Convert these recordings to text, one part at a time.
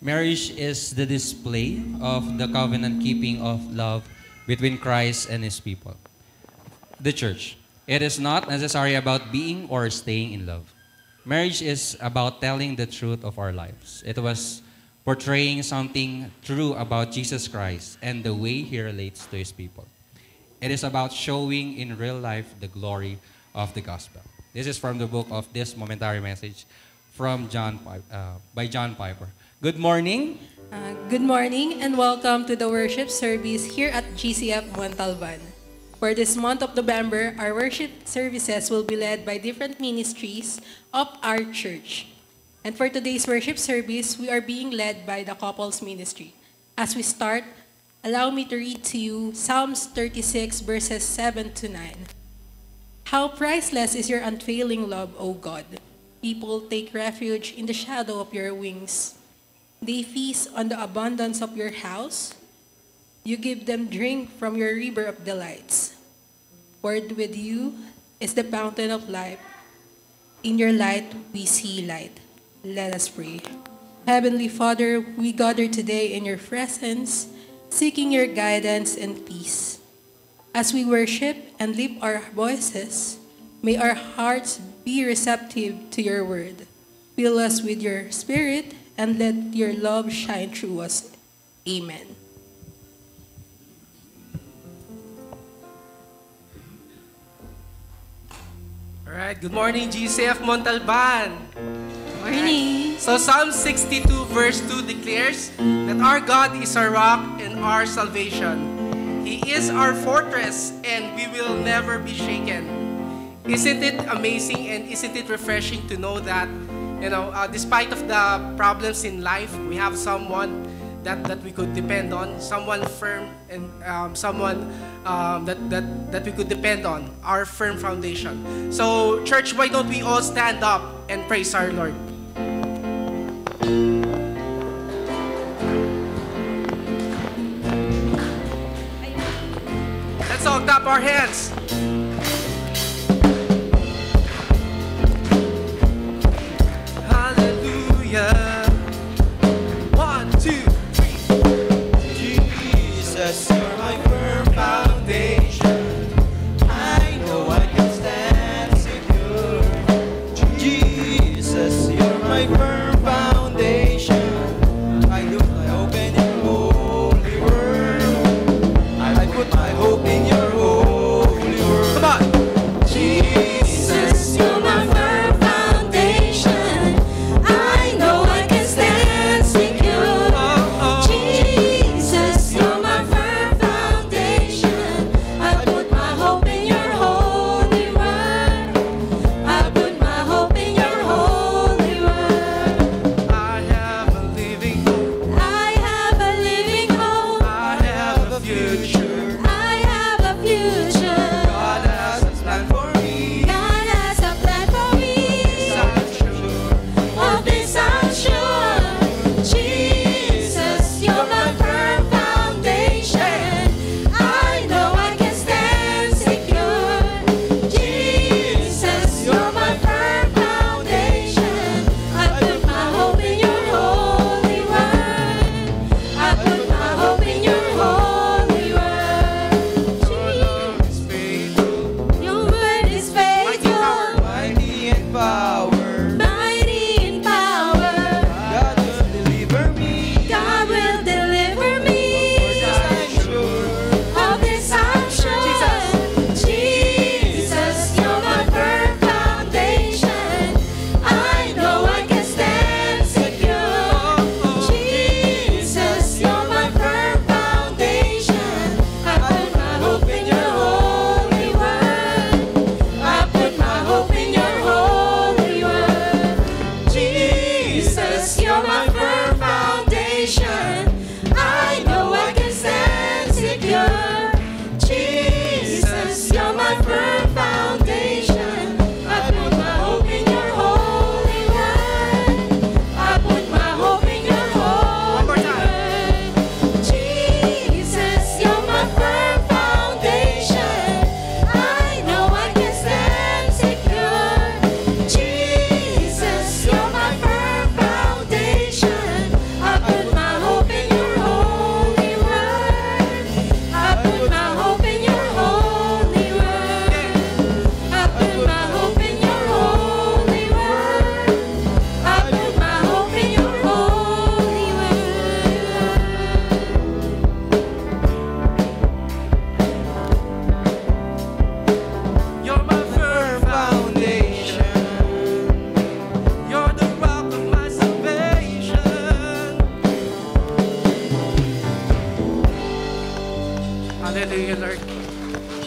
Marriage is the display of the covenant keeping of love between Christ and his people, the church. It is not necessarily about being or staying in love. Marriage is about telling the truth of our lives. It was portraying something true about Jesus Christ and the way he relates to his people. It is about showing in real life the glory of the gospel. This is from the book of this momentary message from by John Piper. Good morning. Good morning and welcome to the worship service here at GCF Montalban. For this month of November, our worship services will be led by different ministries of our church. And for today's worship service, we are being led by the couples ministry. As we start, allow me to read to you Psalms 36 verses 7 to 9. How priceless is your unfailing love, O God. People take refuge in the shadow of your wings. They feast on the abundance of your house. You give them drink from your river of delights. For with you is the fountain of life. In your light we see light. Let us pray. Heavenly Father, we gather today in your presence, seeking your guidance and peace. As we worship and lift our voices, may our hearts be receptive to your word. Fill us with your spirit and let your love shine through us. Amen. All right, good morning, GCF Montalban. Morning. So Psalm 62 verse 2 declares that our God is our rock and our salvation. He is our fortress and we will never be shaken. Isn't it amazing and isn't it refreshing to know that, despite of the problems in life, we have someone that we could depend on, someone firm and someone that we could depend on, our firm foundation. So church, why don't we all stand up and praise our Lord? Let's all clap our hands. Hallelujah. 1, 2, 3. Jesus, you're my firm foundation. I know I can stand secure. Jesus, you're my firm foundation. I put my hope in your holy word. I put my hope in your holy word.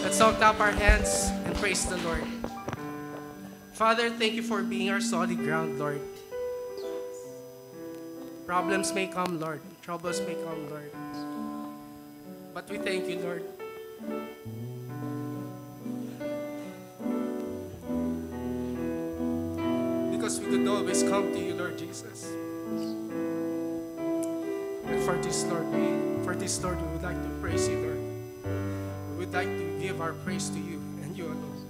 Let's all clap our hands and praise the Lord. Father, thank you for being our solid ground, Lord. Problems may come, Lord. Troubles may come, Lord. But we thank you, Lord. Because we could always come to you, Lord Jesus. And for this, Lord, we would like to praise you, Lord. We would like to give our praise to you and you alone.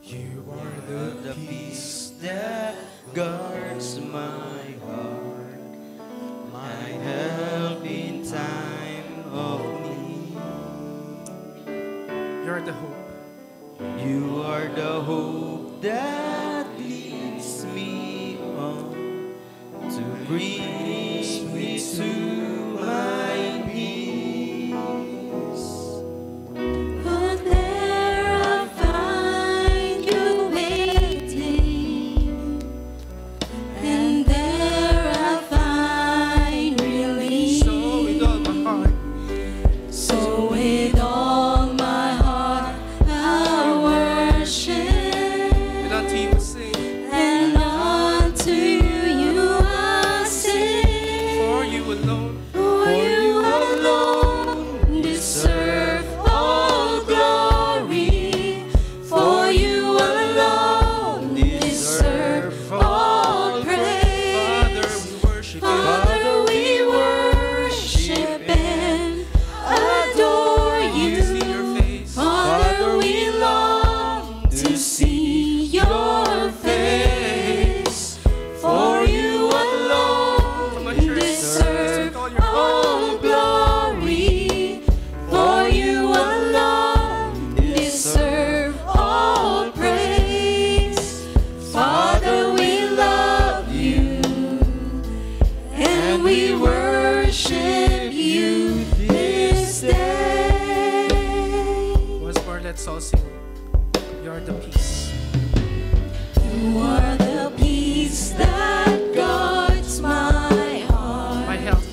You are the peace that guards my heart, my help in time of need. You are the hope. You are the hope that leads me on to bring me to my peace. But there I find you waiting, and there I find relief. So with all my heart, So with all my heart I worship, and unto you we sing. and unto you I sing. For you alone, For you alone deserve all glory. For you alone deserve all praise. Father, we worship you. Father, we worship and adore To see you. your face. Father, we long to see your face. For you alone deserve all glory. For you alone deserve all praise. Father, we love you and we worship you this day. Once more, let's all sing. You are the peace. You are the peace that guards my heart, My health.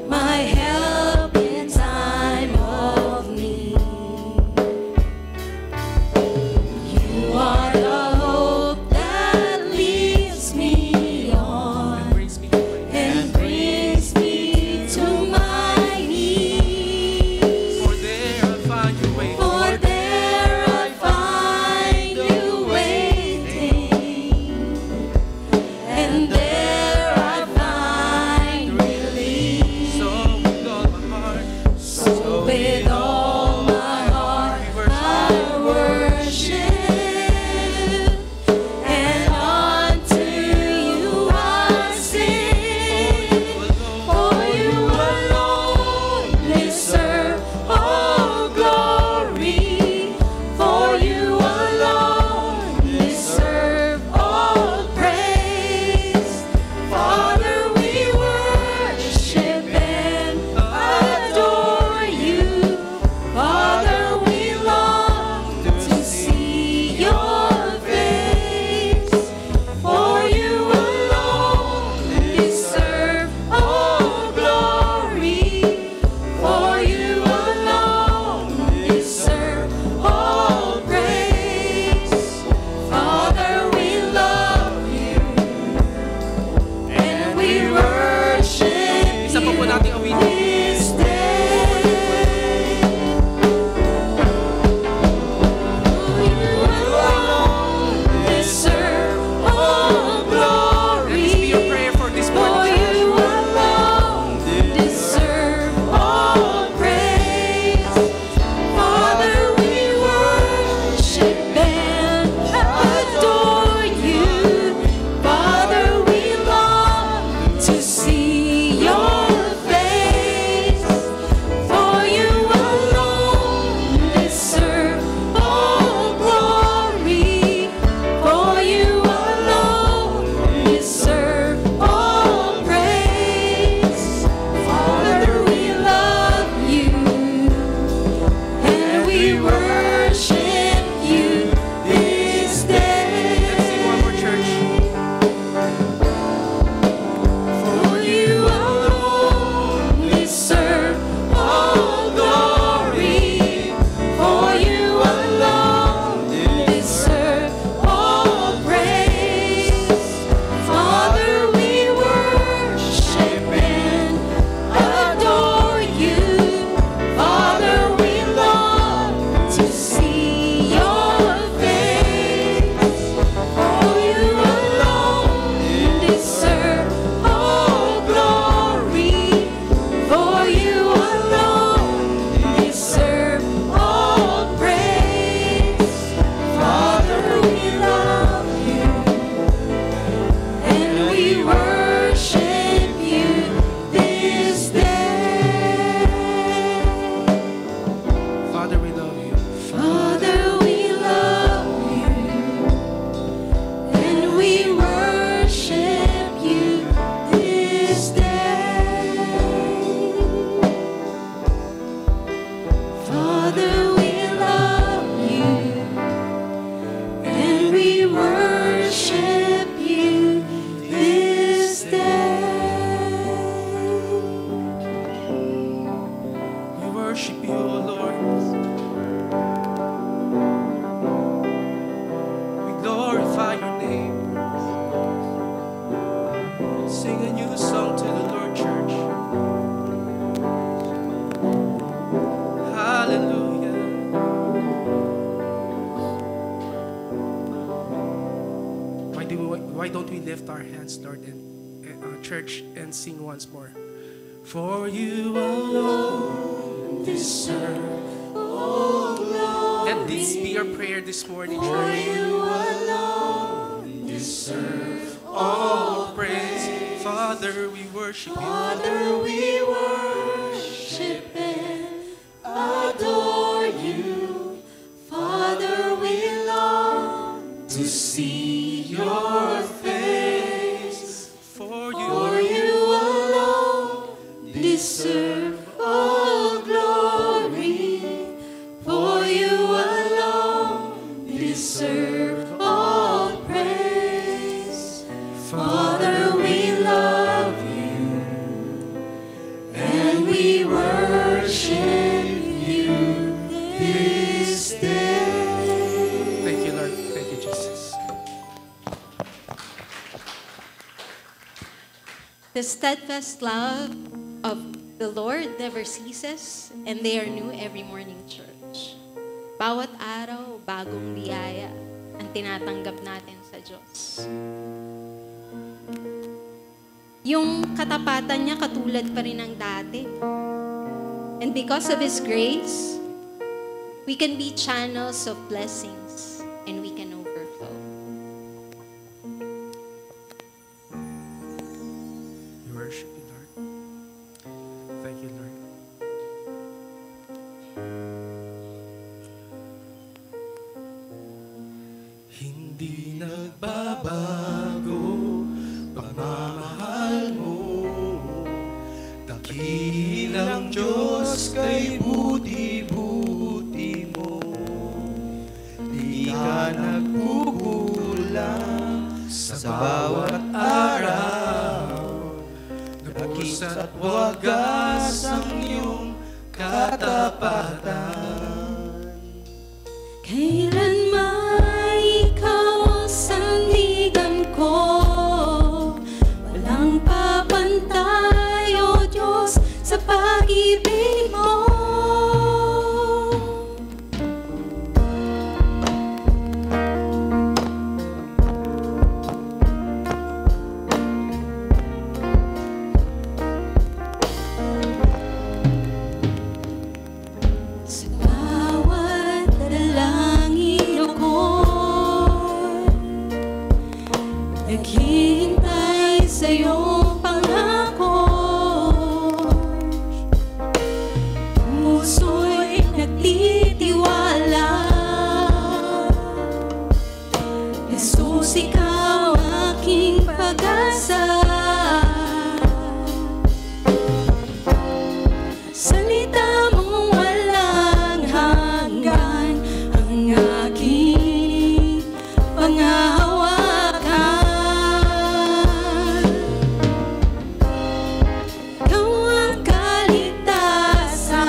my help in time of need. You are the hope that leads me on Brings me to my and brings me to my knees. For there I'll find you waiting. For there I find you waiting, and there I find relief. So with all my heart, So with all my heart I worship, and unto you I sing. For you alone deserve all glory. For you alone deserve all praise. Father, we worship and adore you. worship you, O Lord. We glorify your name. Sing a new song to the Lord, church. Hallelujah. Why don't we lift our hands, Lord, and church, and sing once more? For you alone deserve all glory. Let this be our prayer this morning, church. For you alone deserve all praise. Father, we worship you. Father, we worship and adore you. Father, we long to see your face. For you alone deserve all glory. For you alone deserve all praise. Father, we love you and we worship you this day. Thank you, Lord. Thank you, Jesus. The steadfast love of the Lord never ceases, and they are new every morning, church. Bawat araw, bagong biyaya ang tinatanggap natin sa Diyos. Yung katapatan niya katulad pa rin ng dati. And because of His grace, we can be channels of blessings and we can overflow. We worship you, Lord. Thank you, Lord. Hindi nagbabago pagmamahal mo. Dakilang Diyos kay buti-buti mo. Di ka nagkukulang sa bawat araw. Lubos at wagas ang iyong katapatan. Kailan may ikaw ang sandigan ko, walang papantay, O Diyos, sa pag-ibig mo. Sa bawat dalangin ako'y naghihintay sa iyong pangako. Puso'y nagtitiwala. Jesus, ikaw ang aking pag-asa. Salita mong walang hanggan ang aking panghahawakan. Ikaw ang kaligtasan,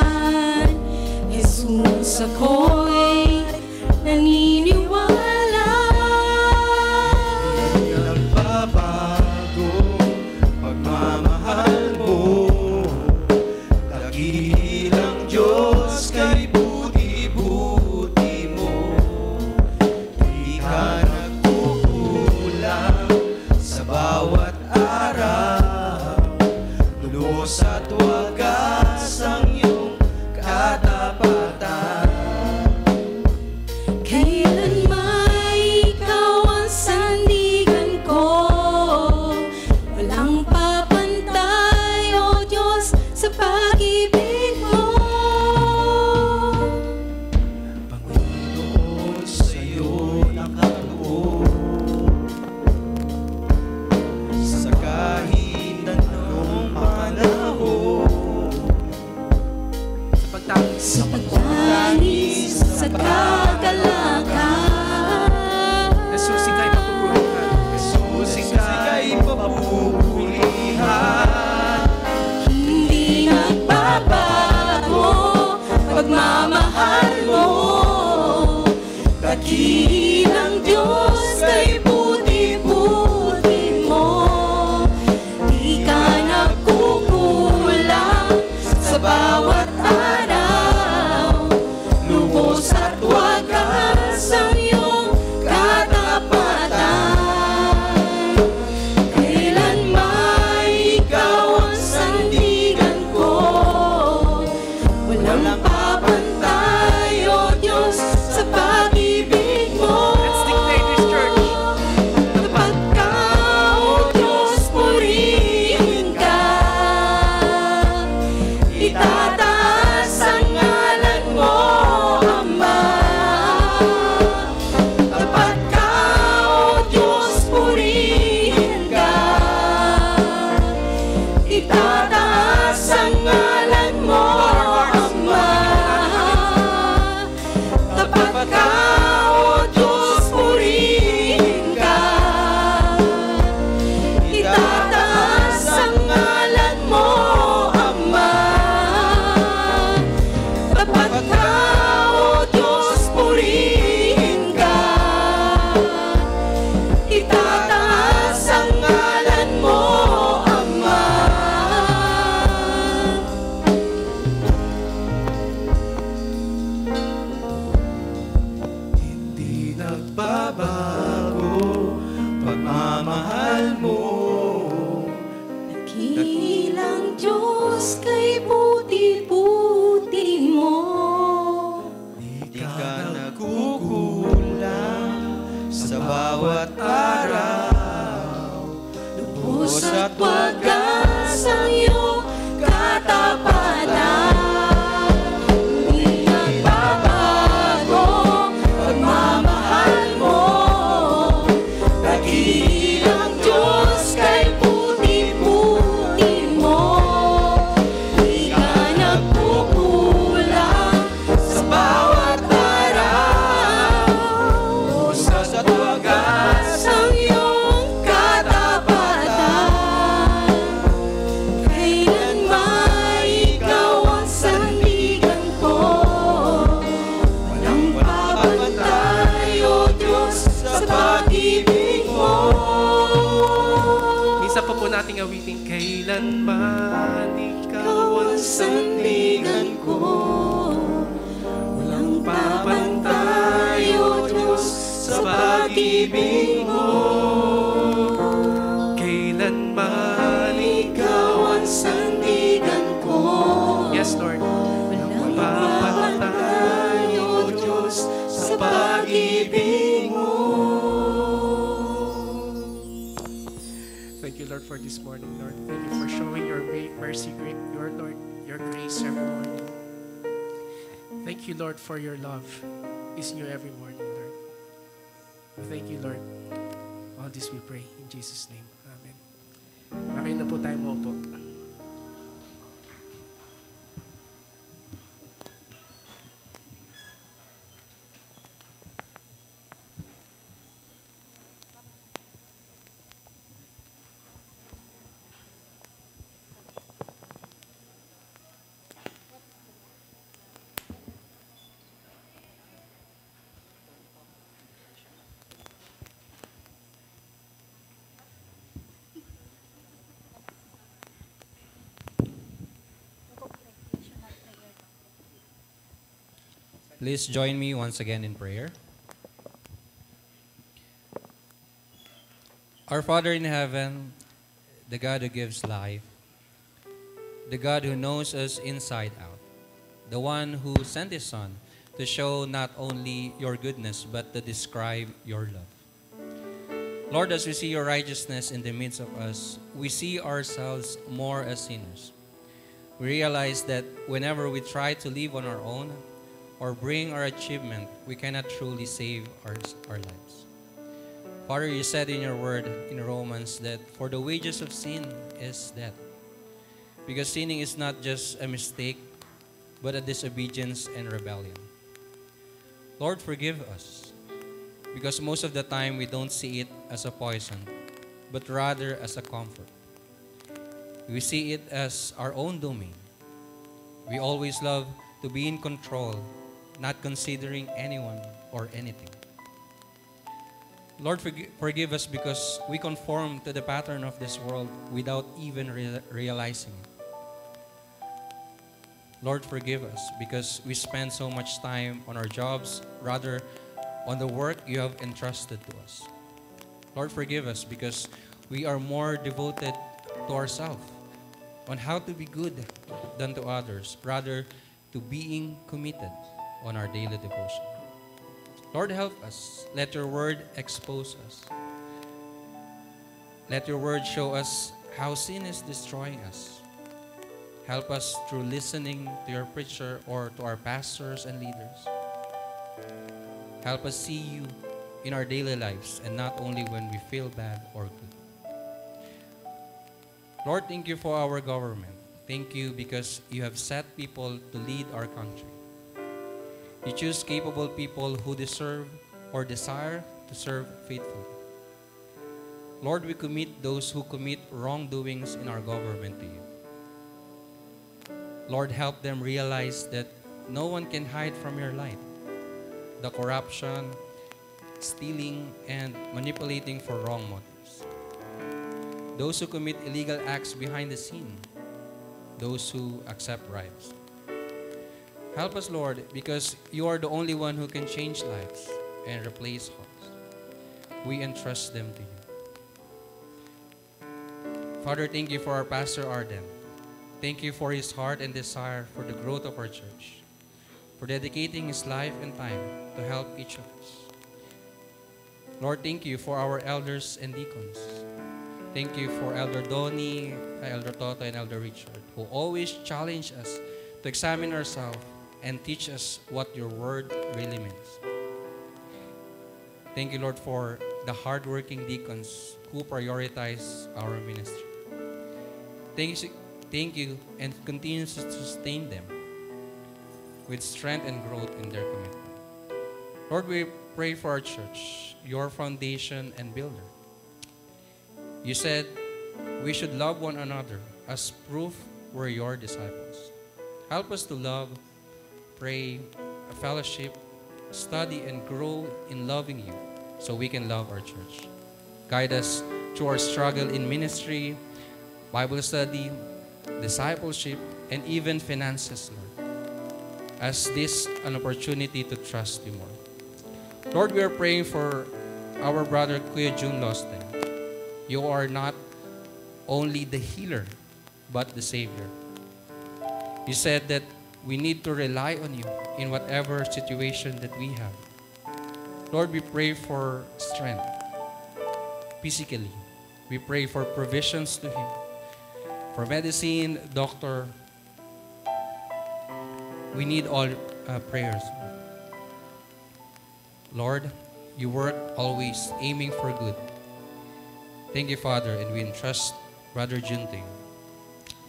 Jesus, ako'y naniniwala. Nagbabago pagmamahal mo. Dakilang Diyos kay buti-buti mo. Di ka nagkukulang sa bawat araw. Lubos at wagas ang iyong katapatan. Kailan may ikaw ang sandigan ko, walang papantay, O Diyos, sa pag-ibig mo. Panginoon, sa'yo nakatuon. Sa kahit anong panahon. Sa pagtangis Sa pagtangis, sa kagalakan, Jesus, ika'y mapupulihan. Jesus, ika'y papupulihan. hindi nagbabago mapapantay, O Diyos, sa pag-ibig mo. Let's declare this, church. Tapat ka, O Diyos, purihin ka. Itataas ang ngalan mo, Ama. Tapat ka, O Diyos, purihin ka. Itataas ang ngalan mo, Ama. Tapat ka, O Diyos, purihin ka. Itataas ang ngalan mo, Ama. Tapat ka, O Diyos, purihin ka. Itataas ang ngalan mo, Ama. Hindi nagbabago pagmamahal mo. Dakilang Diyos kay puti-puti mo. Di ka nagkukulang sa bawat araw. Lubos at wagas ang iyong katapatan. Hindi nagbabago pagmamahal mo. Dakilang Diyos kay puti-puti mo. Di ka nagkukulang sa bawat araw. Lubos at wagas Ang iyong katapatan, kailanman ikaw ang sandigan ko. Walang papantay, O Diyos, sa pag-ibig mo. Minsan pa po nating awitin, kailanman ikaw ang Sandigan ko, walang papantay, O Diyos, sa pag-ibig mo. Kailanman Ikaw ang sandigan ko. Yes, Lord. Walang papantay, O Diyos, sa pag-ibig mo. Thank you, Lord, for this morning, Lord. Thank you for showing your great mercy, your Lord, your grace every morning. Thank you, Lord, for your love is new every morning, Lord. Thank you, Lord. All this we pray in Jesus' name. Amen. Makinig na po tayo mo po. Please join me once again in prayer. Our Father in heaven, the God who gives life, the God who knows us inside out, the one who sent His Son to show not only your goodness, but to describe your love. Lord, as we see your righteousness in the midst of us, we see ourselves more as sinners. We realize that whenever we try to live on our own or bring our achievement, we cannot truly save our lives. Father, you said in your word in Romans that for the wages of sin is death. Because sinning is not just a mistake, but a disobedience and rebellion. Lord, forgive us. Because most of the time we don't see it as a poison, but rather as a comfort. We see it as our own domain. We always love to be in control, not considering anyone or anything. Lord, forgive us because we conform to the pattern of this world without even realizing it. Lord, forgive us because we spend so much time on our jobs rather on the work you have entrusted to us. Lord, forgive us because we are more devoted to ourselves on how to be good than to others, rather to being committed on our daily devotion. Lord, help us. Let your word expose us. Let your word show us how sin is destroying us. Help us through listening to your preacher or to our pastors and leaders. Help us see you in our daily lives and not only when we feel bad or good. Lord, thank you for our government. Thank you because you have set people to lead our country. You choose capable people who deserve or desire to serve faithfully. Lord, we commit those who commit wrongdoings in our government to you. Lord, help them realize that no one can hide from your light. The corruption, stealing, and manipulating for wrong motives. Those who commit illegal acts behind the scene. Those who accept bribes. Help us, Lord, because you are the only one who can change lives and replace hearts. We entrust them to you. Father, thank you for our Pastor Arden. Thank you for his heart and desire for the growth of our church, for dedicating his life and time to help each of us. Lord, thank you for our elders and deacons. Thank you for Elder Donnie, Elder Toto, and Elder Richard, who always challenge us to examine ourselves and teach us what your word really means. Thank you, Lord, for the hardworking deacons who prioritize our ministry. Thank you, and continue to sustain them with strength and growth in their commitment. Lord, we pray for our church, your foundation and builder. You said we should love one another as proof we're your disciples. Help us to love, pray, fellowship, study, and grow in loving you so we can love our church. Guide us through our struggle in ministry, Bible study, discipleship, and even finances, Lord, as this an opportunity to trust you more. Lord, we are praying for our brother Kuya June Losten. You are not only the healer, but the Savior. You said that we need to rely on you in whatever situation that we have. Lord, we pray for strength physically. We pray for provisions to him. For medicine, doctor, we need all prayers. Lord, you work always aiming for good. Thank you, Father, and we entrust Brother Jun to you.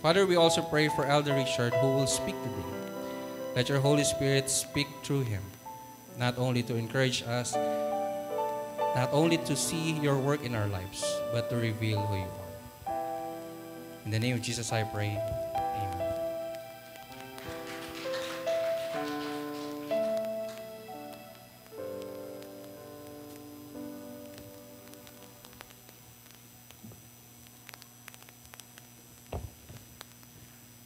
Father, we also pray for Elder Richard who will speak today. Let your Holy Spirit speak through him, not only to encourage us, not only to see your work in our lives, but to reveal who you are. In the name of Jesus I pray. Amen.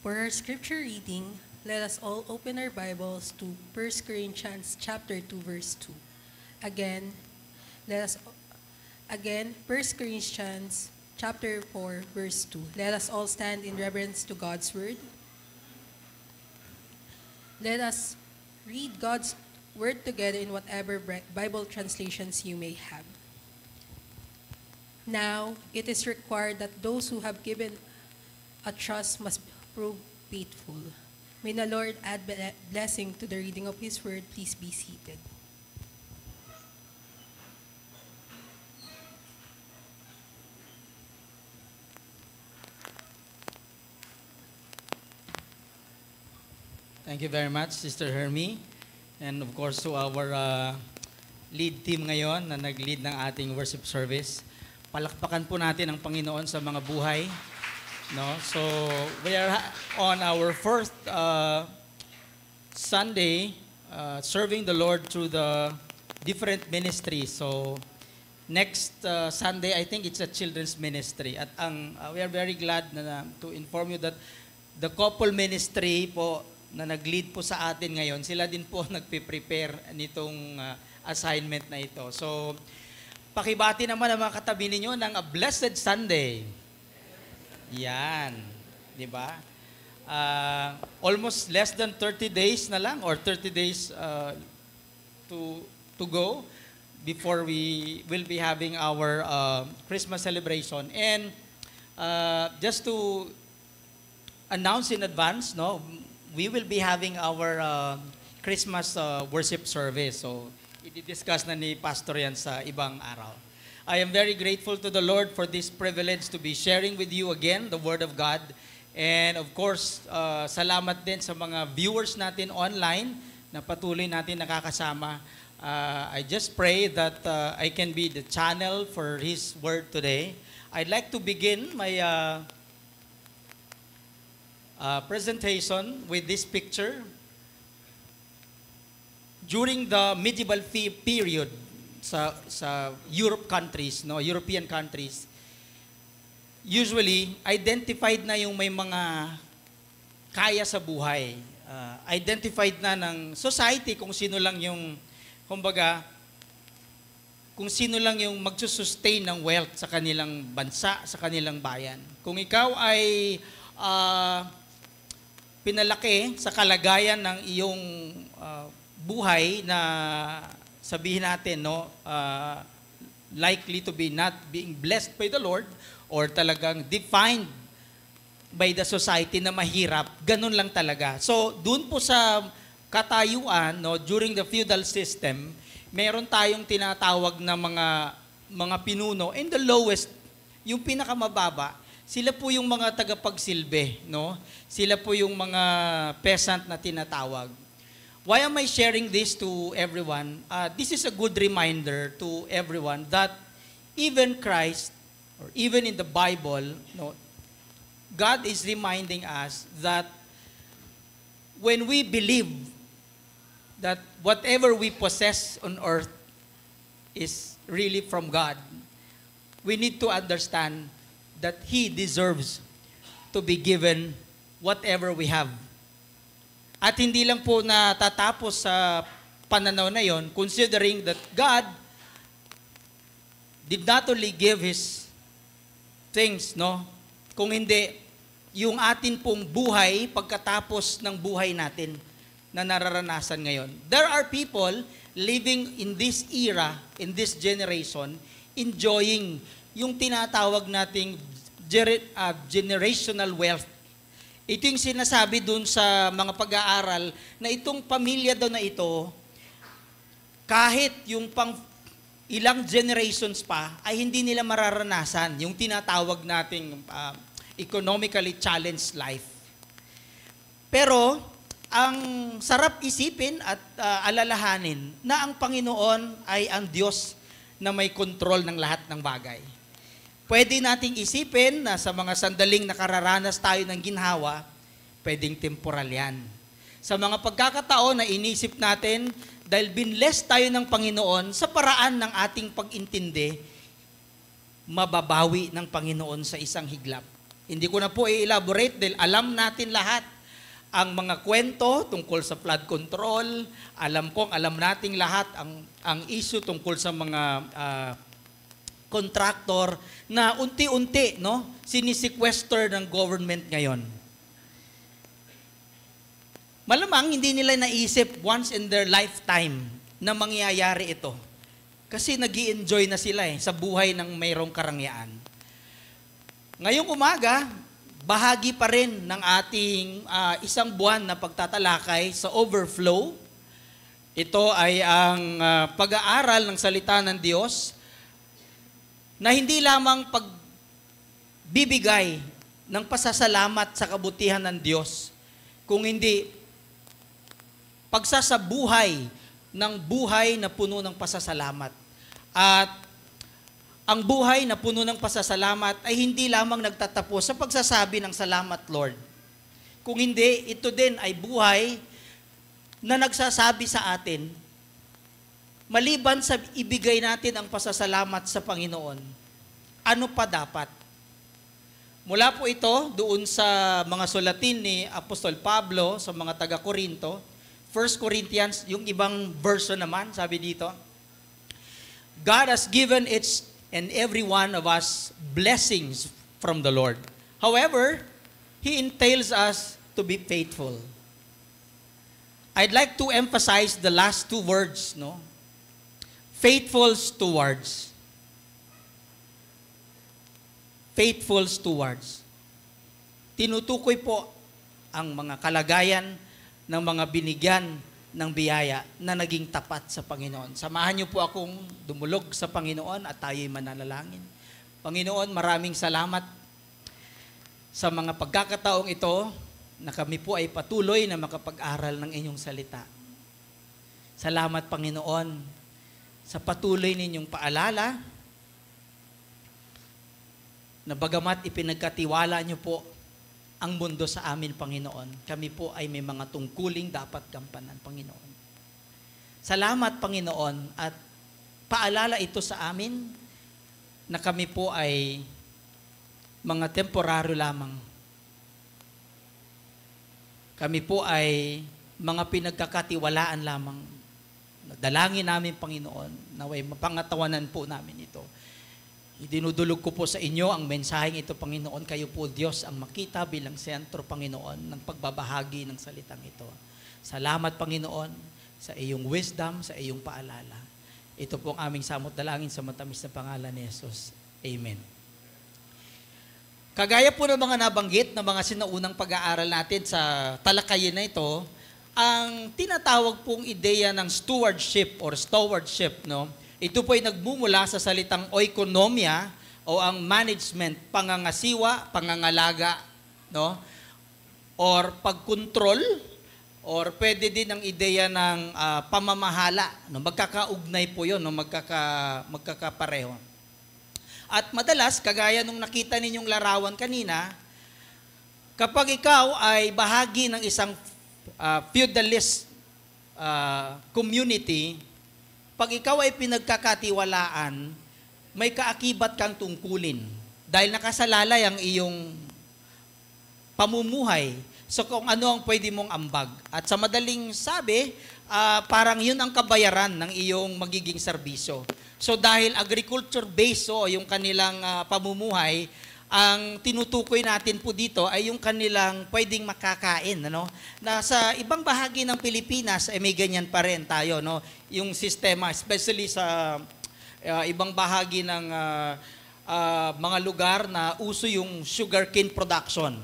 For our scripture reading, let us all open our Bibles to 1 Corinthians chapter 2, verse 2. Again, 1 Corinthians chapter 4, verse 2. Let us all stand in reverence to God's word. Let us read God's word together in whatever Bible translations you may have. Now, it is required that those who have given a trust must prove faithful. May the Lord add blessing to the reading of his word. Please be seated. Thank you very much, Sister Hermie. And of course, to our lead team ngayon na nag-lead ng ating worship service. Palakpakan po natin ang Panginoon sa mga buhay. No? So, we are on our first Sunday serving the Lord through the different ministries. So, next Sunday, I think it's a children's ministry. At we are very glad to inform you that the couple ministry po na nag-lead po sa atin ngayon, sila din po nagpe-prepare nitong assignment na ito. So, pakibati naman ang mga katabi ninyo ng a blessed Sunday. Yan. Di ba? Almost less than 30 days na lang or 30 days to go before we will be having our Christmas celebration. And just to announce in advance, no, we will be having our Christmas worship service. So, i-discuss na ni Pastor yan sa ibang araw. I am very grateful to the Lord for this privilege to be sharing with you again the Word of God. And of course, salamat din sa mga viewers natin online na patuloy natin nakakasama. I just pray that I can be the channel for His Word today. I'd like to begin my presentation with this picture. During the medieval period sa Europe countries, no, European countries, usually identified na yung may mga kaya sa buhay. Identified na ng society kung sino lang yung, kumbaga, kung sino lang yung magsusustain ng wealth sa kanilang bansa, sa kanilang bayan. Kung ikaw ay pinalaki sa kalagayan ng iyong buhay na sabihin natin, no, likely to be not being blessed by the Lord or talagang defined by the society na mahirap, ganun lang talaga. So, dun po sa katayuan, no, during the feudal system, meron tayong tinatawag na mga pinuno, and the lowest, yung pinakamababa, sila po yung mga tagapagsilbi, no? Sila po yung mga peasant na tinatawag. Why am I sharing this to everyone? This is a good reminder to everyone that even Christ, or even in the Bible, no, God is reminding us that when we believe that whatever we possess on earth is really from God, we need to understand that He deserves to be given whatever we have. At hindi lang po natatapos sa pananaw na yon, considering that God did not only give His things, no? Kung hindi, yung atin pong buhay pagkatapos ng buhay natin na nararanasan ngayon. There are people living in this era, in this generation, enjoying yung tinatawag nating generational wealth. Ito yung sinasabi dun sa mga pag-aaral na itong pamilya daw na ito, kahit yung pang ilang generations pa, ay hindi nila mararanasan yung tinatawag nating economically challenged life. Pero, ang sarap isipin at alalahanin na ang Panginoon ay ang Diyos na may kontrol ng lahat ng bagay. Pwede nating isipin na sa mga sandaling nakararanas tayo ng ginhawa, pwedeng temporal yan. Sa mga pagkakataon na inisip natin, dahil binless tayo ng Panginoon sa paraan ng ating pag-intindi, mababawi ng Panginoon sa isang higlap. Hindi ko na po i-elaborate dahil alam natin lahat ang mga kwento tungkol sa flood control, alam nating lahat ang issue tungkol sa mga contractor na unti-unti, no, sinisequester ng government ngayon. Malamang hindi nila naisip once in their lifetime na mangyayari ito. Kasi nag-i-enjoy na sila sa buhay ng mayroong karangyaan. Ngayong umaga, bahagi pa rin ng ating isang buwan na pagtatalakay sa overflow. Ito ay ang pag-aaral ng salita ng Diyos na hindi lamang pagbibigay ng pasasalamat sa kabutihan ng Diyos, kung hindi pagsasabuhay ng buhay na puno ng pasasalamat. At ang buhay na puno ng pasasalamat ay hindi lamang nagtatapos sa pagsasabi ng salamat, Lord. Kung hindi, ito din ay buhay na nagsasabi sa atin, maliban sa ibigay natin ang pasasalamat sa Panginoon, ano pa dapat? Mula po ito doon sa mga sulatin ni Apostol Pablo sa mga taga-Korinto, 1 Corinthians, yung ibang verse naman, sabi dito, God has given each and every one of us blessings from the Lord. However, He entails us to be faithful. I'd like to emphasize the last two words, no? Faithful stewards. Faithful stewards. Tinutukoy po ang mga kalagayan ng mga binigyan ng biyaya na naging tapat sa Panginoon. Samahan niyo po akong dumulog sa Panginoon at tayo'y mananalangin. Panginoon, maraming salamat sa mga pagkakataong ito na kami po ay patuloy na makapag-aral ng inyong salita. Salamat, Panginoon, sa patuloy ninyong paalala na bagamat ipinagkatiwala niyo po ang mundo sa amin, Panginoon, kami po ay may mga tungkuling dapat gampanan, Panginoon. Salamat, Panginoon, at paalala ito sa amin na kami po ay mga temporaryo lamang. Kami po ay mga pinagkakatiwalaan lamang. Dalangin namin, Panginoon, naway mapangatawanan po namin ito. Idinudulog ko po sa inyo ang mensaheng ito, Panginoon. Kayo po, Diyos, ang makita bilang sentro, Panginoon, ng pagbabahagi ng salitang ito. Salamat, Panginoon, sa iyong wisdom, sa iyong paalala. Ito po ang aming samot dalangin sa matamis na pangalan ni Jesus. Amen. Kagaya po ng mga nabanggit na mga sinaunang pag-aaral natin sa talakayin na ito, ang tinatawag pong ideya ng stewardship, no? Ito po ay nagmumula sa salitang oikonomia o ang management, pangangasiwa, pangangalaga, no? Or pagkontrol, or pwede din ang ideya ng pamamahala, no? Magkakaugnay po 'yon, no? Magkakapareho. At madalas, kagaya nung nakita ninyong larawan kanina, kapag ikaw ay bahagi ng isang feudalist community, pag ikaw ay pinagkakatiwalaan, may kaakibat kang tungkulin. Dahil nakasalalay ang iyong pamumuhay. So kung ano ang pwede mong ambag. At sa madaling sabi, parang yun ang kabayaran ng iyong magiging serbisyo. So dahil agriculture-based yung kanilang pamumuhay, ang tinutukoy natin po dito ay yung kanilang pwedeng makakain, ano? Na sa ibang bahagi ng Pilipinas ay may ganyan pa rin tayo, no? Yung sistema, especially sa ibang bahagi ng mga lugar na uso yung sugarcane production.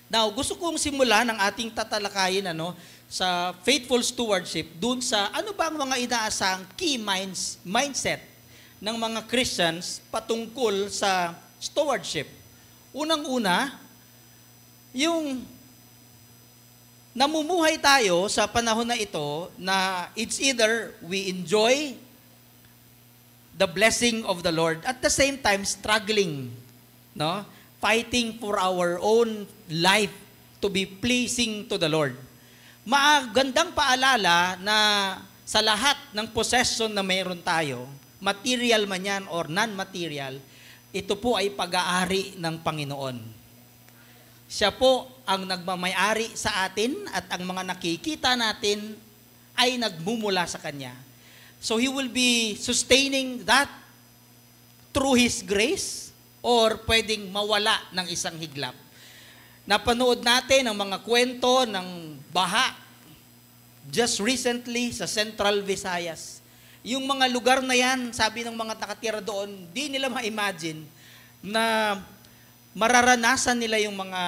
Now, gusto kong simulan ang ating tatalakayin, ano, sa faithful stewardship dun sa ano ba ang mga inaasahang key mindset ng mga Christians patungkol sa stewardship. Unang-una, yung namumuhay tayo sa panahon na ito na it's either we enjoy the blessing of the Lord at the same time struggling, no? Fighting for our own life to be pleasing to the Lord. Magandang paalala na sa lahat ng possession na mayroon tayo, material man yan or non-material, ito po ay pag-aari ng Panginoon. Siya po ang nagmamayari sa atin at ang mga nakikita natin ay nagmumula sa Kanya. So He will be sustaining that through His grace or pwedeng mawala ng isang higlap. Napanood natin ang mga kwento ng baha just recently sa Central Visayas. Yung mga lugar na yan, sabi ng mga nakatira doon, di nila ma-imagine na mararanasan nila yung mga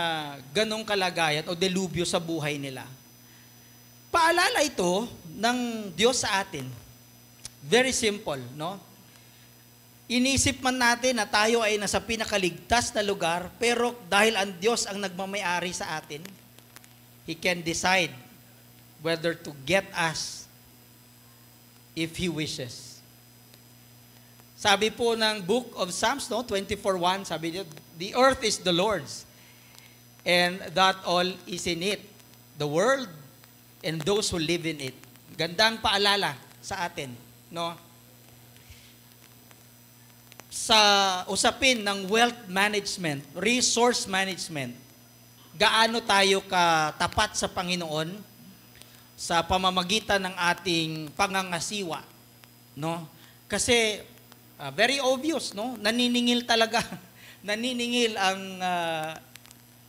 ganong kalagayan o delubyo sa buhay nila. Paalala ito ng Diyos sa atin. Very simple, no? Inisip man natin na tayo ay nasa pinakaligtas na lugar, pero dahil ang Diyos ang nagmamayari sa atin, He can decide whether to get us if He wishes. Sabi po ng Book of Psalms, no, 24:1, sabi niya, the earth is the Lord's, and that all is in it, the world and those who live in it. Gandang paalala sa atin, no? Sa usapin ng wealth management, resource management, gaano tayo katapat sa Panginoon sa pamamagitan ng ating pangangasiwa, no? Kasi very obvious, no? Naniningil talaga. Naniningil ang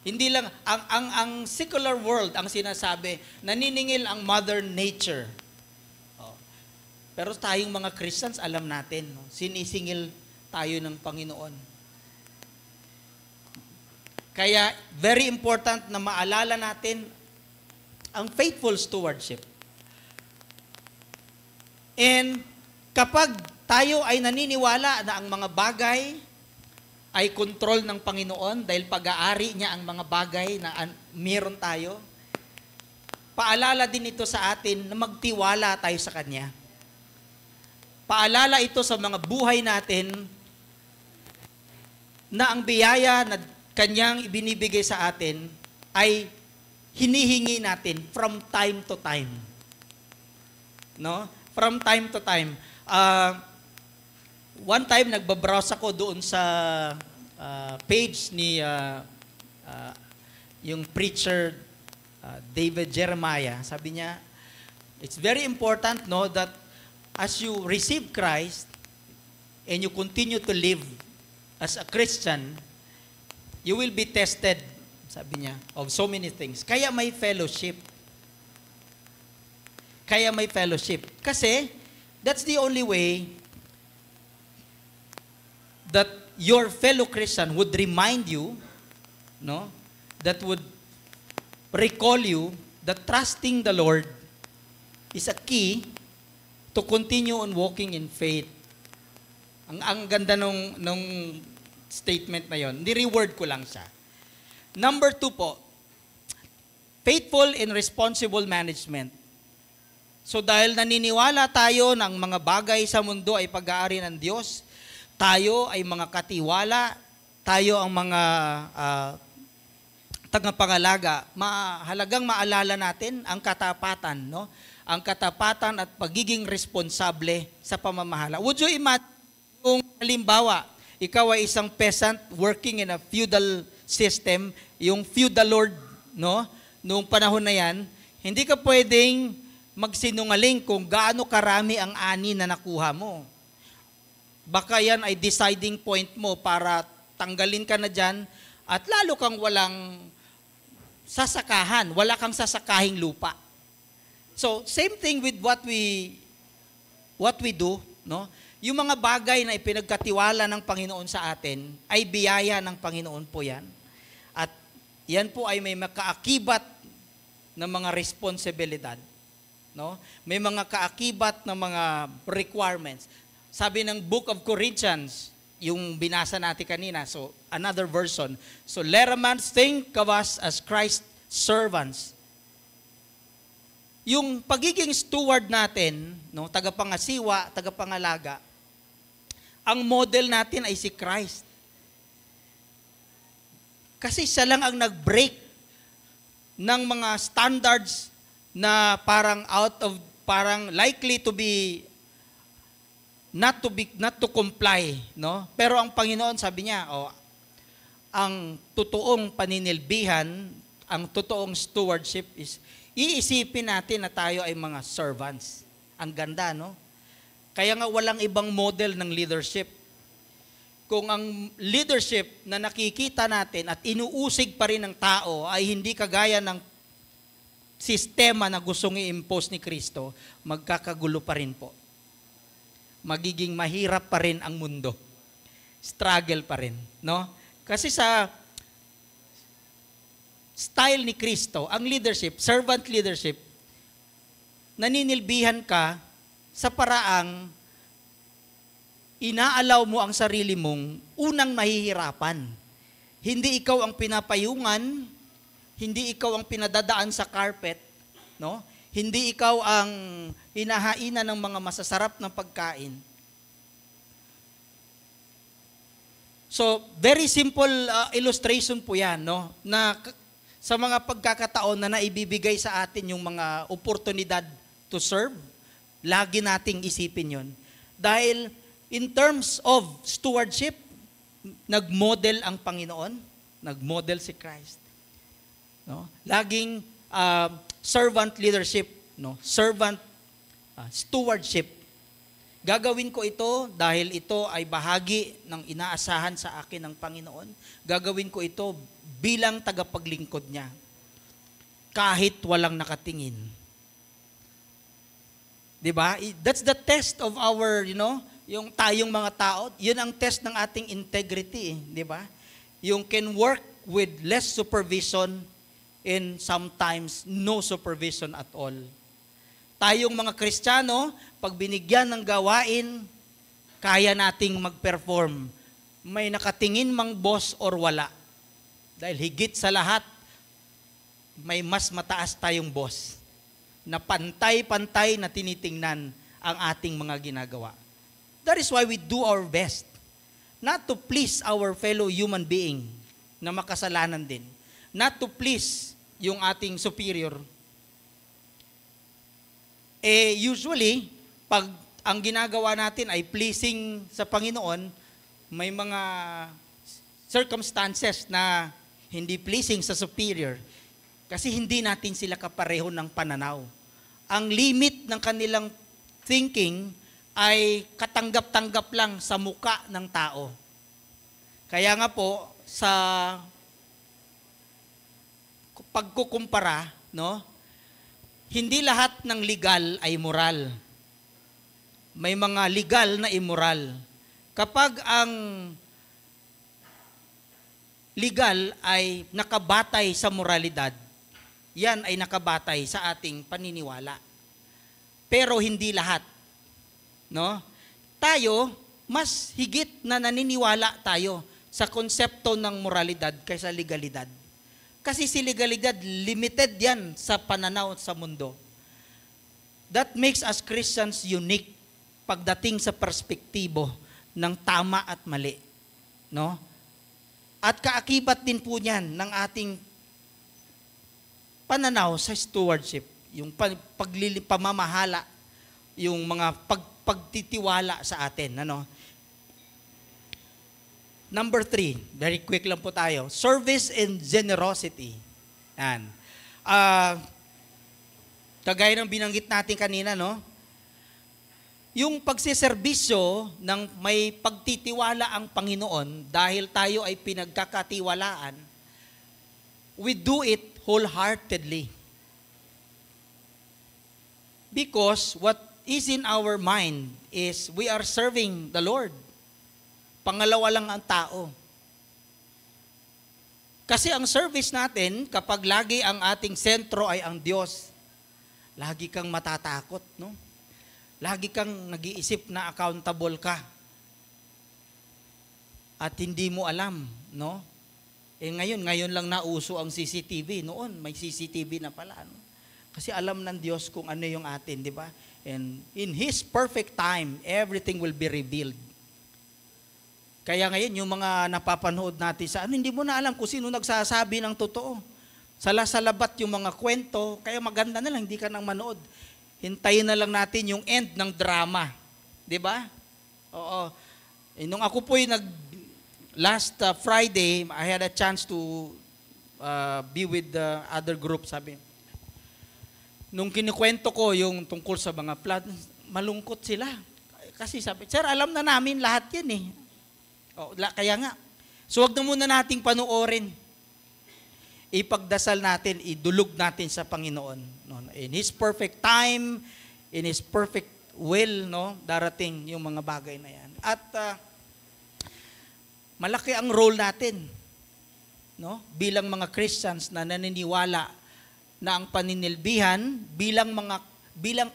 Hindi lang ang secular world ang sinasabi, naniningil ang Mother Nature. Oh. Pero tayong mga Christians, alam natin, no? Sinisingil tayo ng Panginoon. Kaya very important na maalala natin ang faithful stewardship. And kapag tayo ay naniniwala na ang mga bagay ay control ng Panginoon dahil pag-aari niya ang mga bagay na meron tayo, paalala din ito sa atin na magtiwala tayo sa Kanya. Paalala ito sa mga buhay natin na ang biyaya na Kanyang ibinibigay sa atin ay hinihingi natin from time to time. No? From time to time. One time, nagbabrowse ako doon sa page ni yung preacher David Jeremiah. Sabi niya, it's very important, no, that as you receive Christ and you continue to live as a Christian, you will be tested, sabi niya, of so many things. Kaya may fellowship. Kaya may fellowship. Kasi, that's the only way that your fellow Christian would remind you, no, that would recall you that trusting the Lord is a key to continue on walking in faith. Ang ganda nung statement na yon. Ni-reword ko lang siya. Number 2 po, faithful and responsible management. So dahil naniniwala tayo ng mga bagay sa mundo ay pag-aari ng Diyos, tayo ay mga katiwala, tayo ang mga tagapangalaga. Mahalagang maalala natin ang katapatan, no? Ang katapatan at pagiging responsable sa pamamahala. Would you imagine kung halimbawa, ikaw ay isang peasant working in a feudal system, yung feudal lord, no? Noong panahon na yan, hindi ka pwedeng magsinungaling kung gaano karami ang ani na nakuha mo. Baka yan ay deciding point mo para tanggalin ka na dyan at lalo kang walang sasakahan, wala kang sasakahing lupa. So, same thing with what we do, no? Yung mga bagay na ipinagkatiwala ng Panginoon sa atin, ay biyaya ng Panginoon po yan. At yan po ay may makaakibat ng mga responsibilidad. No? May mga kaakibat ng mga requirements. Sabi ng Book of Corinthians, yung binasa natin kanina, so another version. So let a man think of us as Christ's servants. Yung pagiging steward natin, no, tagapangasiwa, tagapangalaga, ang model natin ay si Christ. Kasi siya lang ang nag-break ng mga standards na parang likely to be not to comply, no? Pero ang Panginoon sabi niya, ang totoong paninilbihan, ang totoong stewardship is iisipin natin na tayo ay mga servants. Ang ganda, no? Kaya nga walang ibang model ng leadership. Kung ang leadership na nakikita natin at inuusig pa rin ng tao ay hindi kagaya ng sistema na gustong i-impose ni Kristo, magkakagulo pa rin po. Magiging mahirap pa rin ang mundo. Struggle pa rin, no? Kasi sa style ni Kristo, ang leadership, servant leadership, naninilbihan ka sa paraang inaalaw mo ang sarili mong unang mahihirapan. Hindi ikaw ang pinapayungan, hindi ikaw ang pinadadaan sa carpet, no? Hindi ikaw ang hinahainan ng mga masasarap na pagkain. So, very simple illustration po yan, no? Na sa mga pagkakataon na naibibigay sa atin yung mga oportunidad to serve, lagi nating isipin yon. Dahil in terms of stewardship, nag-model ang Panginoon, nag-model si Christ. No? Laging servant leadership, no? Servant stewardship. Gagawin ko ito dahil ito ay bahagi ng inaasahan sa akin ng Panginoon. Gagawin ko ito bilang tagapaglingkod niya. Kahit walang nakatingin. 'Di ba? That's the test of our, yung tayong mga tao, yun ang test ng ating integrity, 'di ba? Yung can work with less supervision and sometimes no supervision at all. Tayong mga Kristiyano, pag binigyan ng gawain, kaya nating mag-perform. May nakatingin mang boss or wala. Dahil higit sa lahat, may mas mataas tayong boss na pantay-pantay na tinitingnan ang ating mga ginagawa. That is why we do our best. Not to please our fellow human being na makasalanan din. Not to please yung ating superior. Usually, pag ang ginagawa natin ay pleasing sa Panginoon, may mga circumstances na hindi pleasing sa superior kasi hindi natin sila kapareho ng pananaw. Ang limit ng kanilang thinking ay katanggap-tanggap lang sa muka ng tao. Kaya nga po, sa pagkukumpara, hindi lahat ng legal ay moral. May mga legal na immoral. Kapag ang legal ay nakabatay sa moralidad, yan ay nakabatay sa ating paniniwala. Pero hindi lahat. Tayo, mas higit na naniniwala tayo sa konsepto ng moralidad kaysa legalidad. Kasi si legalidad, limited yan sa pananaw sa mundo. That makes us Christians unique pagdating sa perspektibo ng tama at mali. At kaakibat din po niyan ng ating pananaw sa stewardship, yung pamamahala, yung mga pagtitiwala sa atin. Number 3, very quick lang po tayo. Service and generosity. Yan. Kagaya ng binanggit natin kanina, yung pagsiservisyo ng may pagtitiwala ang Panginoon dahil tayo ay pinagkakatiwalaan, we do it wholeheartedly. Because what is in our mind is we are serving the Lord. Pangalawa lang ang tao. Kasi ang service natin, kapag lagi ang ating sentro ay ang Diyos, lagi kang matatakot, Lagi kang nag-iisip na accountable ka. At hindi mo alam, ngayon lang nauso ang CCTV. Noon, may CCTV na pala, Kasi alam ng Diyos kung ano yung atin, di ba? And in His perfect time, everything will be revealed. Kaya ngayon, yung mga napapanood natin hindi mo na alam kung sino nagsasabi ng totoo. Salabat yung mga kwento, kaya maganda na lang, hindi ka nang manood. Hintayin na lang natin yung end ng drama. Di ba? Oo. Nung ako po'y last Friday, I had a chance to be with the other group, sabi. Nung kinikwento ko yung tungkol sa mga flood, malungkot sila. Kasi sabi, sir, alam na namin lahat yan eh. Kaya nga. So wag na muna nating panoorin. Ipagdasal natin, idulog natin sa Panginoon. In His perfect time, in His perfect will, darating yung mga bagay na yan. At malaki ang role natin, bilang mga Christians na naniniwala na ang paninilbihan bilang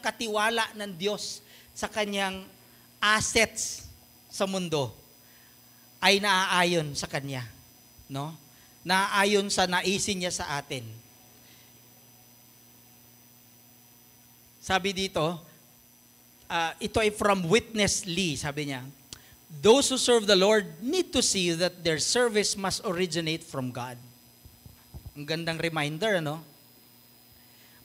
katiwala ng Diyos sa kanyang assets sa mundo ay naaayon sa kanya, naaayon sa naisin niya sa atin. Sabi dito, ito ay from Witness Lee, sabi niya, those who serve the Lord need to see that their service must originate from God. Ang gandang reminder,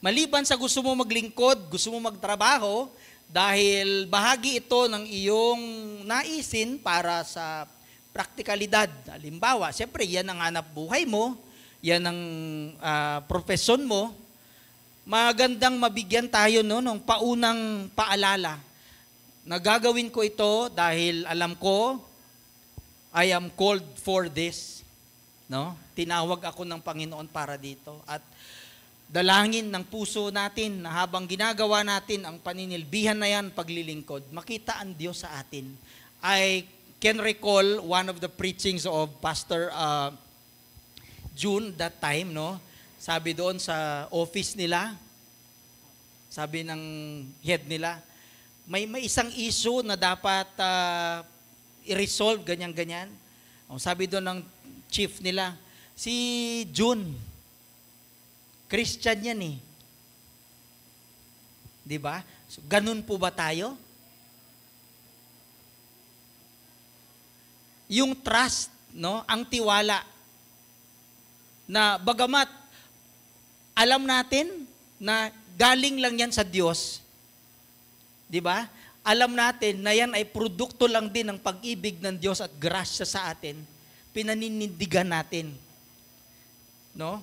Maliban sa gusto mo maglingkod, gusto mo magtrabaho, dahil bahagi ito ng iyong naisin para sa praktikalidad. Halimbawa, siyempre, yan ang hanap buhay mo, yan ang profesyon mo. Magandang mabigyan tayo ng paunang paalala na gagawin ko ito dahil alam ko I am called for this. no? Tinawag ako ng Panginoon para dito. At dalangin ng puso natin na habang ginagawa natin ang paninilbihan na yan, paglilingkod, makita ang Diyos sa atin. I can recall one of the preachings of Pastor June that time, no? Sabi doon sa office nila, sabi ng head nila, may isang issue na dapat i-resolve, ganyan-ganyan. Sabi doon ng chief nila, si June, Christian yan eh. Di ba? So, ganun po ba tayo? Yung trust, no? Ang tiwala, na bagamat alam natin na galing lang yan sa Diyos, di ba? Alam natin na yan ay produkto lang din ng pag-ibig ng Diyos at grasya sa atin, pinaninindigan natin. No?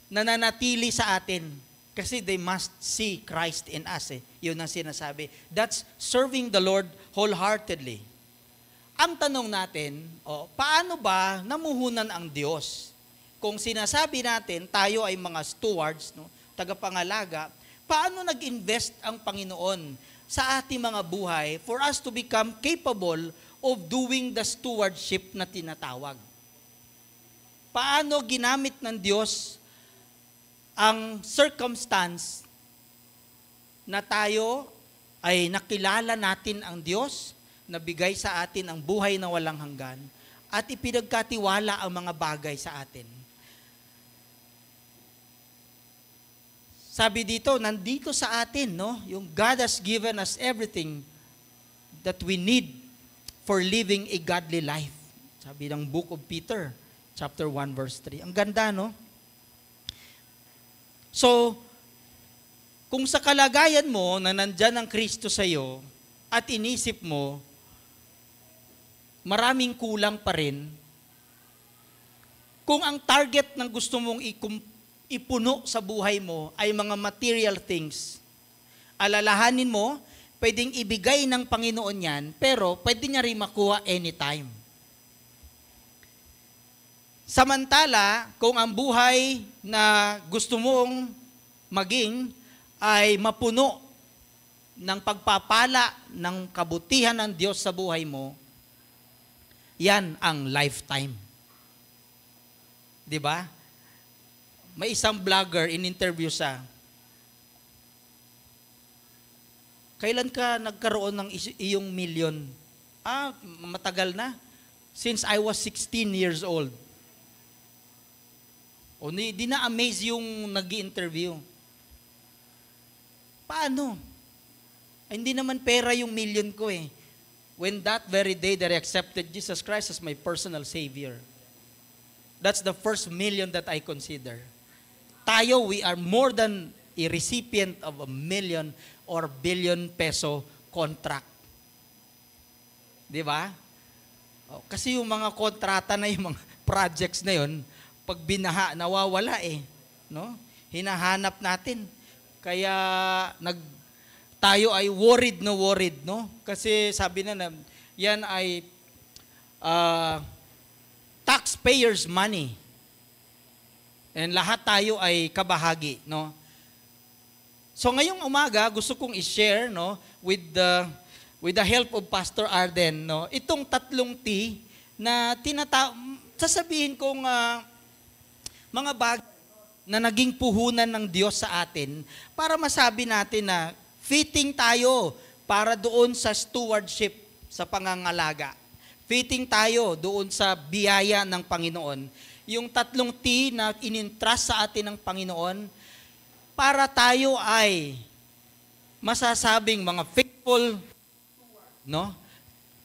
Nananatili sa atin. Kasi they must see Christ in us. Yun ang sinasabi. That's serving the Lord wholeheartedly. Ang tanong natin, paano ba namuhunan ang Diyos? Kung sinasabi natin, tayo ay mga stewards, no? Tagapangalaga, paano nag-invest ang Panginoon sa ating mga buhay for us to become capable of doing the stewardship na tinatawag? Paano ginamit ng Diyos ang circumstance na tayo ay nakilala natin ang Diyos, nabigay sa atin ang buhay na walang hanggan, at ipinagkatiwala ang mga bagay sa atin? Sabi dito, nandito sa atin, no? Yung God has given us everything that we need for living a godly life. Sabi ng Book of Peter, chapter 1, verse 3. Ang ganda, no? So, kung sa kalagayan mo na nandyan ang Kristo sa iyo at inisip mo, maraming kulang pa rin, kung ang target ng gusto mong ipuno sa buhay mo ay mga material things, alalahanin mo, pwedeng ibigay ng Panginoon yan, pero pwede niya rin makuha anytime. Samantala, kung ang buhay na gusto mong maging ay mapuno ng pagpapala ng kabutihan ng Diyos sa buhay mo, yan ang lifetime. Di ba? May isang vlogger, in-interview siya. Kailan ka nagkaroon ng iyong milyon? Matagal na. Since I was 16 years old. Di na-amaze yung nag-i-interview. Paano? Hindi naman pera yung million ko eh. When that very day that I accepted Jesus Christ as my personal Savior. That's the first million that I consider. Tayo, we are more than a recipient of a million or billion peso contract. Di ba? Kasi yung mga kontrata na yung mga projects na yun, pag binaha, nawawala eh. No? Hinahanap natin. Kaya tayo ay worried, no? Kasi sabi na yan ay taxpayers' money. And lahat tayo ay kabahagi, no? So ngayong umaga, gusto kong i-share, no, with the help of Pastor Arden, no, itong tatlong T na sasabihin kong mga bagay na naging puhunan ng Diyos sa atin para masabi natin na fitting tayo para doon sa stewardship sa pangangalaga. Fitting tayo doon sa biyaya ng Panginoon. Yung tatlong T na inintrust sa atin ng Panginoon para tayo ay masasabing mga faithful, no?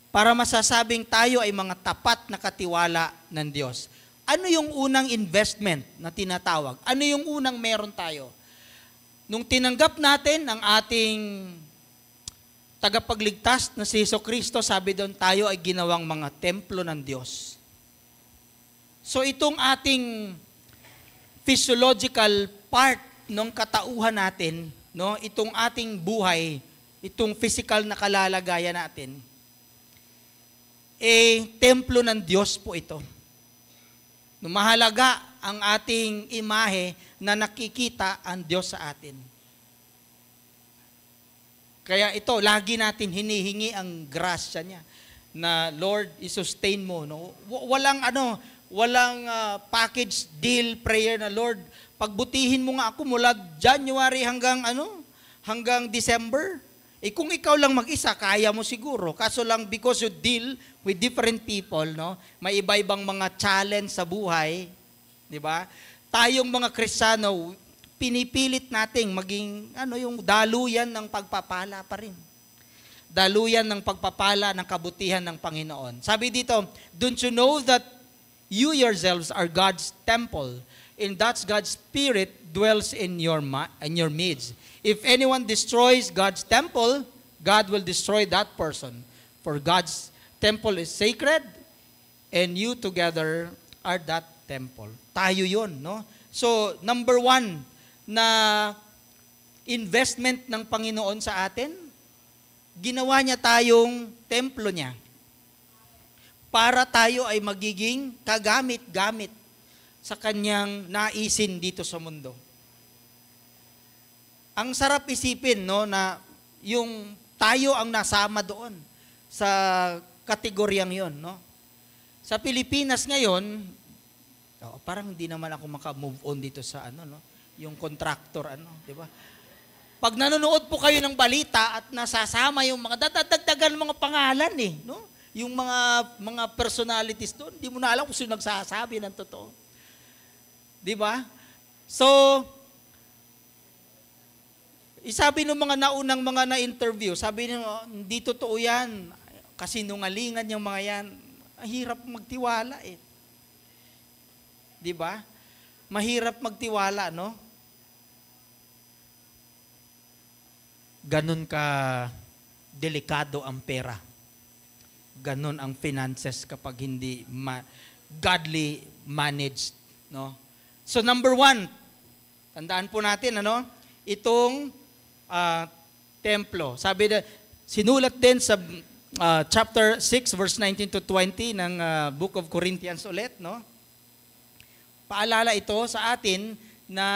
Para masasabing tayo ay mga tapat na katiwala ng Diyos. Ano yung unang investment na tinatawag? Ano yung unang meron tayo? Nung tinanggap natin ang ating tagapagligtas na si Jesucristo, sabi doon, tayo ay ginawang mga templo ng Diyos. So itong ating physiological part ng katauhan natin, no, itong ating buhay, itong physical na kalalagayan natin, templo ng Diyos po ito. No, mahalaga ang ating imahe na nakikita ang Diyos sa atin. Kaya ito, lagi natin hinihingi ang grasya niya na Lord, i-sustain mo. No? Walang package deal prayer na Lord, pagbutihin mo nga ako mula January hanggang December. Kung ikaw lang mag-isa, kaya mo siguro. Kaso lang because you deal with different people, no? May iba-ibang mga challenge sa buhay, di ba? Tayong mga Kristiyano, pinipilit nating maging yung daluyan ng pagpapala pa rin. Daluyan ng pagpapala ng kabutihan ng Panginoon. Sabi dito, don't you know that you yourselves are God's temple, and that God's Spirit dwells in your midst. If anyone destroys God's temple, God will destroy that person. For God's temple is sacred, and you together are that temple. Tayo yun, no? So, number 1 na investment ng Panginoon sa atin, ginawa niya tayong templo niya para tayo ay magiging kagamit-gamit sa kanyang naisin dito sa mundo. Ang sarap isipin, no, na yung tayo ang nasama doon sa kategoryang yon, no? Sa Pilipinas ngayon, parang hindi naman ako maka-move on dito sa no, yung contractor, di ba? Pag nanonood po kayo ng balita at nasasama yung mga dadagdagan mga pangalan no? Yung mga personalities doon, hindi mo na alam kung sino nagsasabi ng totoo. Di ba? So, isabi ng mga naunang mga na-interview, sabi nila, hindi totoo yan. Kasinungalingan yung mga yan. Ang hirap magtiwala Di ba? Mahirap magtiwala, no? Ganon ka delikado ang pera. Ganon ang finances kapag hindi godly managed, no? So number 1, tandaan po natin, itong templo. Sabi na, sinulat din sa chapter 6, verse 19 to 20 ng Book of Corinthians ulit, no? Paalala ito sa atin na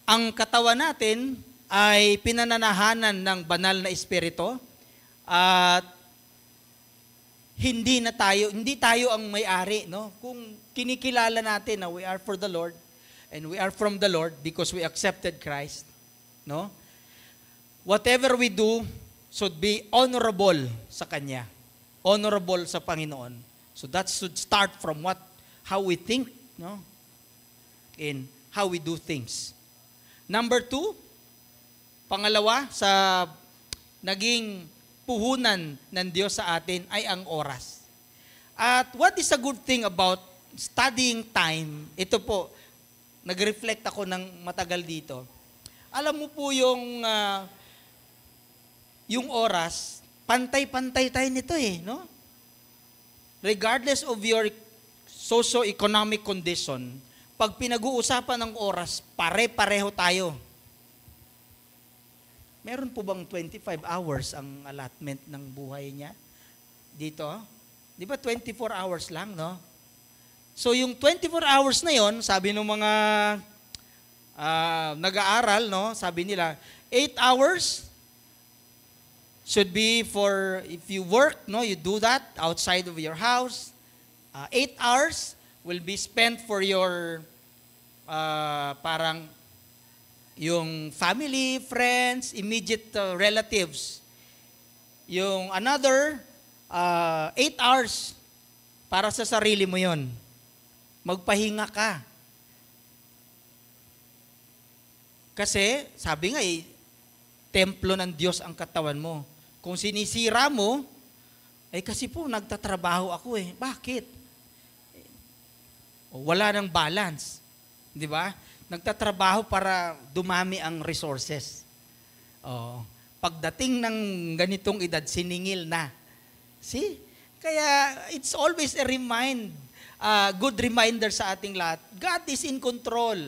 ang katawan natin ay pinananahanan ng banal na espiritu at hindi tayo ang may-ari, no? Kung kinikilala natin na we are for the Lord and we are from the Lord because we accepted Christ, no? Whatever we do should be honorable sa Kanya. Honorable sa Panginoon. So that should start from how we think, no? And how we do things. Number 2, pangalawa sa naging puhunan ng Diyos sa atin ay ang oras. At what is a good thing about studying time? Ito po, nag-reflect ako ng matagal dito. Alam mo po yung oras, pantay-pantay tayo nito no? Regardless of your socio-economic condition, pag pinag-uusapan ng oras, pare-pareho tayo. Meron po bang 25 hours ang allotment ng buhay niya dito? Di ba 24 hours lang, no? So yung 24 hours na yon, sabi ng mga nag-aaral, no? Sabi nila, 8 hours should be for, if you work, no, you do that outside of your house. 8 hours will be spent for your parang yung family, friends, immediate relatives. Yung another 8 hours para sa sarili mo yon. Magpahinga ka. Kasi sabi nga templo ng Diyos ang katawan mo. Kung sinisira mo, kasi po nagtatrabaho ako Bakit? Wala nang balance. Di ba? Nagtatrabaho para dumami ang resources. Pagdating ng ganitong edad, siningil na. See? Kaya it's always a good reminder sa ating lahat. God is in control.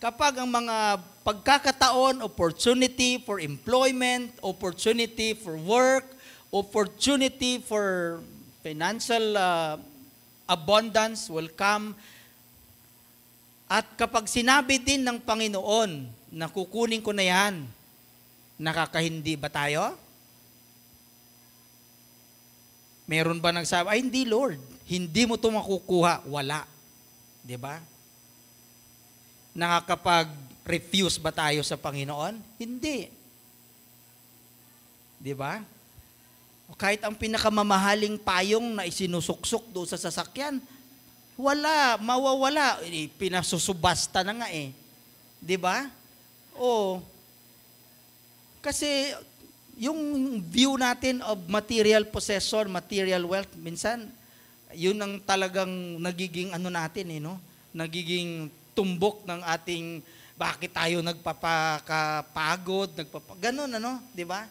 Kapag ang mga pagkakataon, opportunity for employment, opportunity for work, opportunity for financial abundance will come. At kapag sinabi din ng Panginoon na kukunin ko na yan, nakakahindi ba tayo? Meron ba nagsabi, ay hindi Lord, hindi mo ito makukuha. Wala. Diba? Nakakapag-refuse ba tayo sa Panginoon? Hindi. Diba? O kahit ang pinakamamahaling payong na isinusuksok doon sa sasakyan, wala, mawawala. Pinasusubasta na nga eh. Diba? O, kasi yung view natin of material possession, material wealth, minsan, yun ang talagang nagiging ano natin eh, no? Nagiging tumbok ng ating bakit tayo nagpapakapagod, ganun ano, di ba?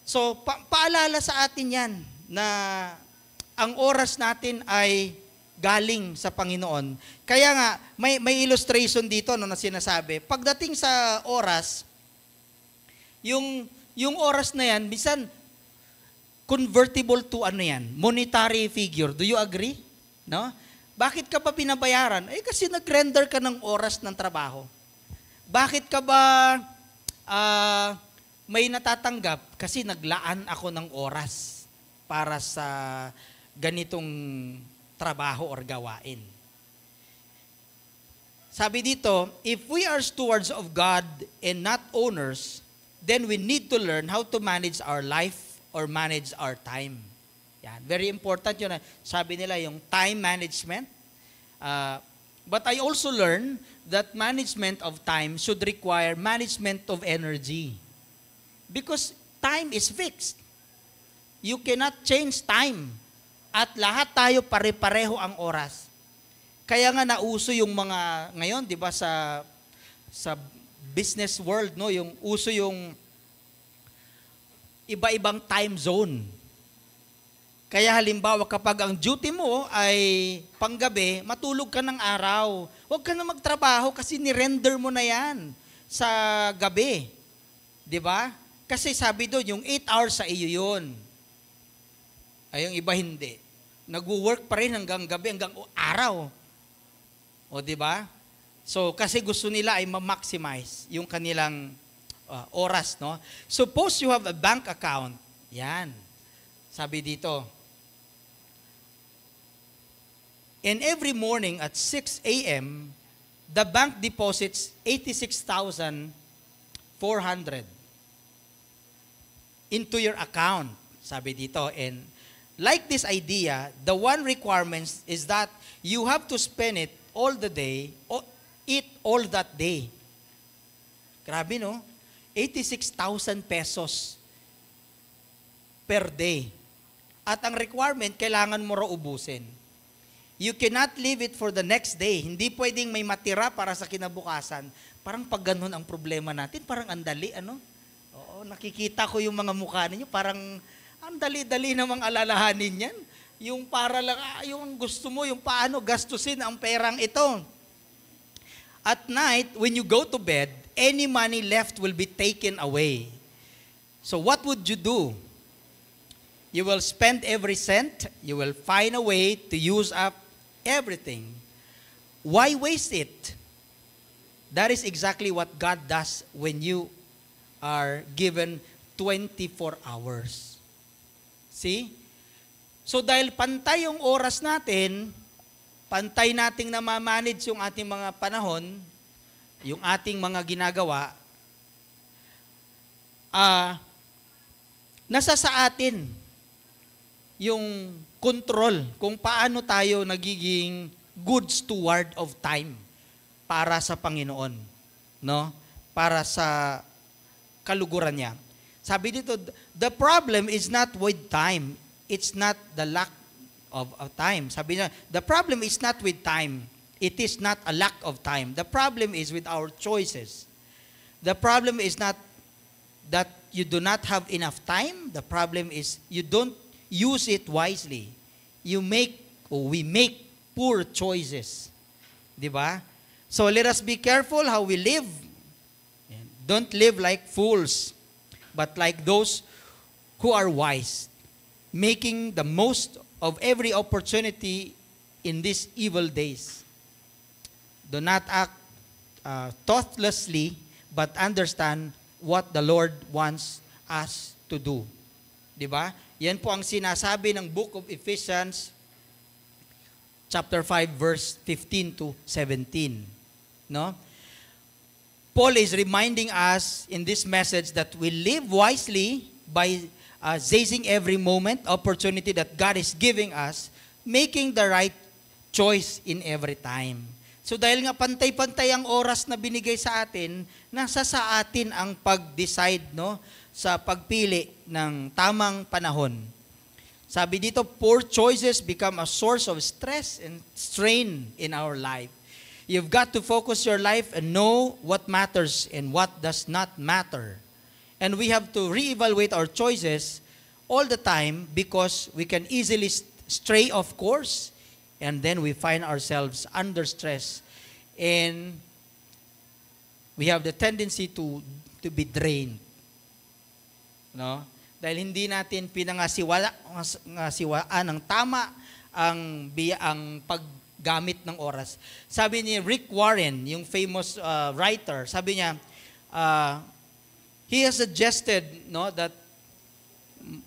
So, paalala sa atin yan na ang oras natin ay galing sa Panginoon. Kaya nga, may illustration dito no, na sinasabi, pagdating sa oras, yung oras na yan, minsan, convertible to ano yan, monetary figure. Do you agree? No? Bakit ka pa pinabayaran? Eh kasi nag-render ka ng oras ng trabaho. Bakit ka ba may natatanggap? Kasi naglaan ako ng oras para sa ganitong trabaho or gawain. Sabi dito, if we are stewards of God and not owners, then we need to learn how to manage our life or manage our time. Yan. Very important yun. Sabi nila yung time management. But I also learned that management of time should require management of energy. Because time is fixed. You cannot change time. At lahat tayo pare-pareho ang oras. Kaya nga nauso yung mga ngayon, 'di ba sa business world, no, yung uso yung iba-ibang time zone. Kaya halimbawa kapag ang duty mo ay panggabi, matulog ka ng araw. Huwag ka na magtrabaho kasi ni-render mo na 'yan sa gabi. 'Di ba? Kasi sabi doon, yung 8 hours sa iyo 'yun. Ay, yung iba hindi. Nagwo-work pa rin hanggang gabi, hanggang araw. O, di ba? So, kasi gusto nila ay ma-maximize yung kanilang oras, no? Suppose you have a bank account. Yan. Sabi dito. And every morning at 6 a.m., the bank deposits 86,400 into your account. Sabi dito. And like this idea, the one requirement is that you have to spend it all the day, or eat all that day. Grabe, no? 86,000 pesos per day. At ang requirement, kailangan mo raw ubusin. You cannot leave it for the next day. Hindi pwedeng may matira para sa kinabukasan. Parang pag ganun ang problema natin, parang andali, ano? Oo, nakikita ko yung mga mukha ninyo, parang ang dali-dali namang alalahanin yan. Yung para lang, yung gusto mo, yung paano gastusin ang perang ito. At night, when you go to bed, any money left will be taken away. So what would you do? You will spend every cent. You will find a way to use up everything. Why waste it? That is exactly what God does when you are given 24 hours. See? So dahil pantay yung oras natin, pantay nating namamanage yung ating mga panahon, yung ating mga ginagawa, nasa sa atin yung control kung paano tayo nagiging good steward of time para sa Panginoon, no? Para sa kaluguran niya. Sabi dito, the problem is not with time. It's not the lack of time. Sabi niya, the problem is not with time. It is not a lack of time. The problem is with our choices. The problem is not that you do not have enough time. The problem is you don't use it wisely. We make poor choices. Diba? So let us be careful how we live. Don't live like fools, but like those who are wise, making the most of every opportunity in these evil days. Do not act thoughtlessly, but understand what the Lord wants us to do. Di ba? Yan po ang sinasabi ng Book of Ephesians, chapter 5, verse 15 to 17. No? Paul is reminding us in this message that we live wisely by seizing every moment, opportunity that God is giving us, making the right choice in every time. So dahil nga pantay-pantay ang oras na binigay sa atin, nasa sa atin ang pag-decide, no, sa pagpili ng tamang panahon. Sabi dito, poor choices become a source of stress and strain in our life. You've got to focus your life and know what matters and what does not matter. And we have to reevaluate our choices all the time because we can easily stray off course, and then we find ourselves under stress, and we have the tendency to be drained. No? Dahil hindi natin pinangasiwaan ng tama ang paggamit ng oras. Sabi ni Rick Warren, yung famous writer, sabi niya, he has suggested, no, that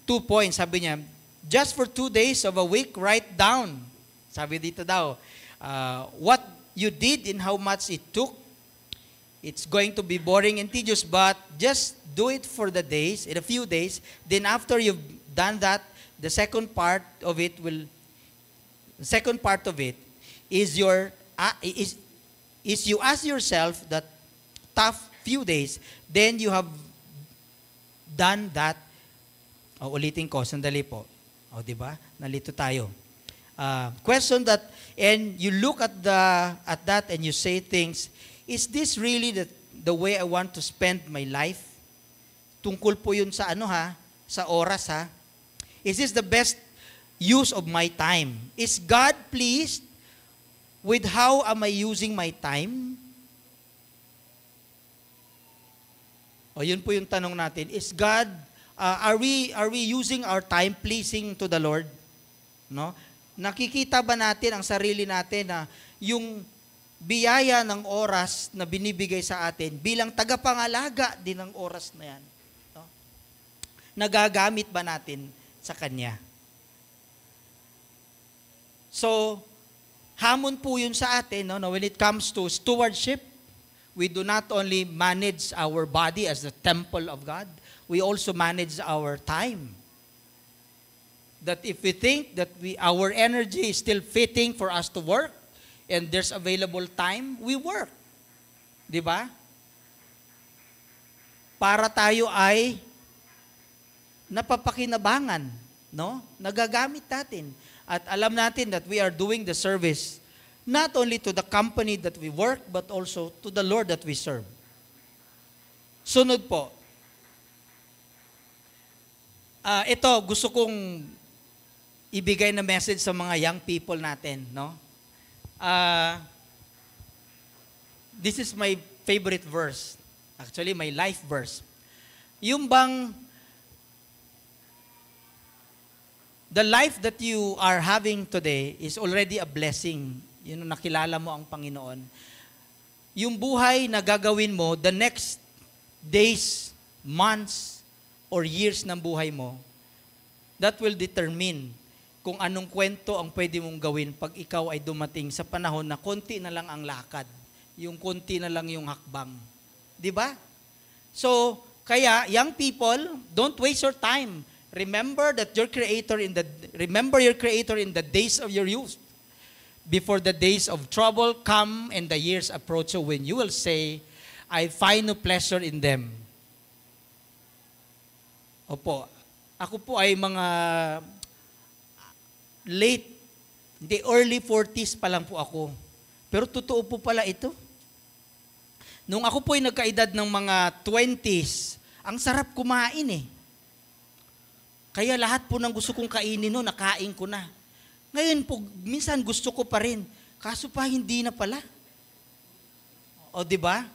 2 points. Sabi niya, just for 2 days of a week, write down. Sabi dito daw, what you did and how much it took. It's going to be boring and tedious, but just do it for the days, in a few days. Then after you've done that, the second part of it is you ask yourself that tough few days, then you have done that. Ulitin ko, sandali po. Di ba? Nalito tayo. Question that, and you look at that and you say things, is this really the way I want to spend my life? Tungkol po yun sa sa oras ha. Is this the best use of my time? Is God pleased with how am I using my time? Yun po yung tanong natin. Is God, are we using our time pleasing to the Lord? No? Nakikita ba natin ang sarili natin na yung biyaya ng oras na binibigay sa atin bilang tagapangalaga din ng oras na yan? No? Nagagamit ba natin sa Kanya? So, hamon po yun sa atin, no? When it comes to stewardship, we do not only manage our body as the temple of God, we also manage our time. That if we think that our energy is still fitting for us to work, and there's available time, we work. Di ba? Para tayo ay napapakinabangan, no? Nagagamit natin. At alam natin that we are doing the service not only to the company that we work, but also to the Lord that we serve. Sunod po. Ito, gusto kong ibigay na message sa mga young people natin, no? This is my favorite verse. Actually, my life verse. Yung bang the life that you are having today is already a blessing. Yun, nakilala mo ang Panginoon. Yung buhay na gagawin mo, the next days, months, or years ng buhay mo, that will determine kung anong kwento ang pwede mong gawin pag ikaw ay dumating sa panahon na konti na lang ang lakad, yung konti na lang yung hakbang. Di ba? So, kaya, young people, don't waste your time. Remember your Creator in the days of your youth. Before the days of trouble come and the years approach you, when you will say, I find no pleasure in them. Opo, ako po ay mga early 40s pa lang po ako. Pero totoo po pala ito. Nung ako po ay nagkaedad ng mga 20s, ang sarap kumain eh. Kaya lahat po ng gusto kong kainin no, nakain ko na. Ngayon po, minsan gusto ko pa rin. Kaso pa hindi na pala. O di ba?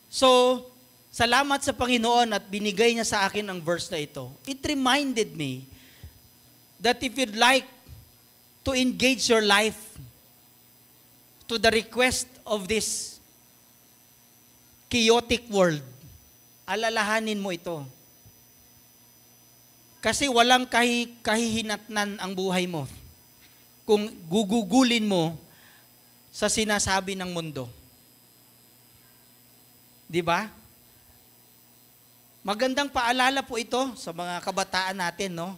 So, salamat sa Panginoon at binigay niya sa akin ang verse na ito. It reminded me that if you'd like to engage your life to the request of this chaotic world, alalahanin mo ito. Kasi walang kahihinatnan ang buhay mo kung gugugulin mo sa sinasabi ng mundo. Di ba? Magandang paalala po ito sa mga kabataan natin, no?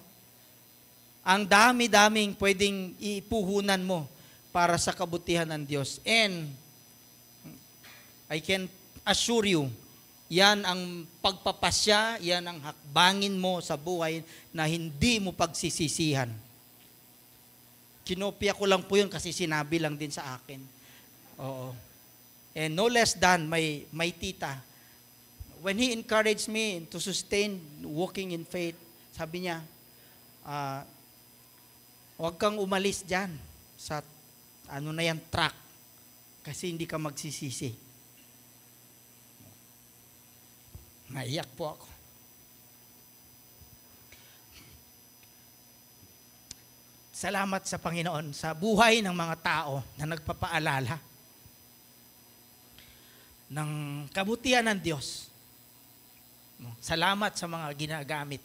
Ang dami-daming pwedeng ipuhunan mo para sa kabutihan ng Diyos. And I can assure you, yan ang pagpapasya, yan ang hakbangin mo sa buhay na hindi mo pagsisisihan. Kinopya ko lang po yun kasi sinabi lang din sa akin. Oo. And no less than my tita, when he encouraged me to sustain walking in faith, sabi niya, huwag kang umalis dyan sa track kasi hindi ka magsisisi. Naiyak po ako. Salamat sa Panginoon sa buhay ng mga tao na nagpapaalala ng kabutihan ng Diyos. Salamat sa mga ginagamit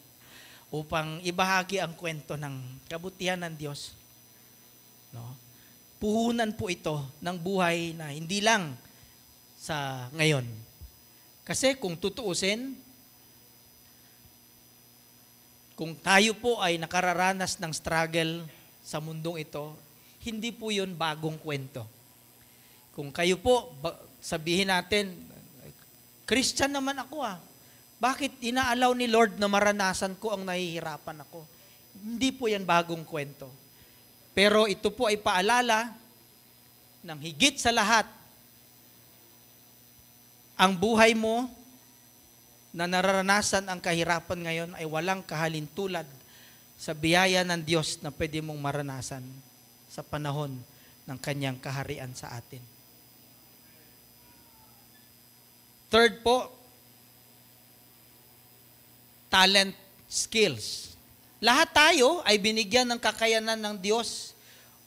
upang ibahagi ang kwento ng kabutihan ng Diyos. No? Puhunan po ito ng buhay na hindi lang sa ngayon. Kasi kung tutuusin, kung tayo po ay nakararanas ng struggle sa mundong ito, hindi po yun bagong kwento. Kung kayo po, sabihin natin, Christian naman ako bakit inaalaw ni Lord na maranasan ko ang nahihirapan ako? Hindi po yan bagong kwento. Pero ito po ay paalala ng higit sa lahat, ang buhay mo na nararanasan ang kahirapan ngayon ay walang kahalintulad sa biyaya ng Diyos na pwede mong maranasan sa panahon ng kanyang kaharian sa atin. Third po, talent, skills. Lahat tayo ay binigyan ng kakayanan ng Diyos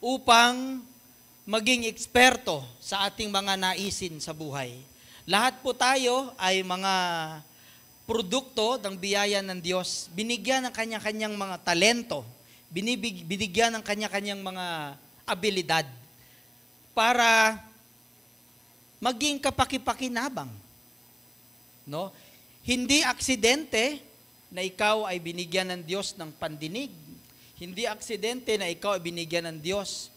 upang maging eksperto sa ating mga naisin sa buhay. Lahat po tayo ay mga produkto ng biyaya ng Diyos, binigyan ng kanya-kanyang mga talento, binigyan ng kanya-kanyang mga abilidad para maging kapakipakinabang. No? Hindi aksidente na ikaw ay binigyan ng Diyos ng pandinig. Hindi aksidente na ikaw ay binigyan ng Diyos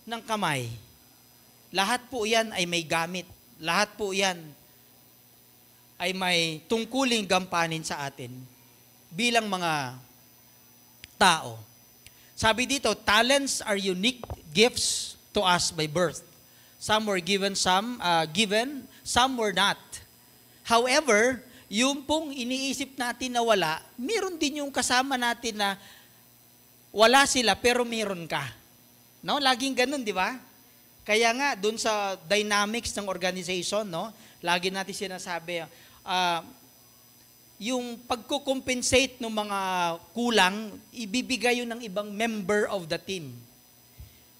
ng kamay. Lahat po yan ay may gamit. Lahat po yan ay may tungkuling gampanin sa atin bilang mga tao. Sabi dito, talents are unique gifts to us by birth. Some were given, some were not. However, yung pong iniisip natin na wala, meron din yung kasama natin na wala sila pero meron ka. No? Laging ganun, di ba? Kaya nga, dun sa dynamics ng organization, no? Lagi natin sinasabi, yung pagko-compensate ng mga kulang, ibibigay yun ng ibang member of the team.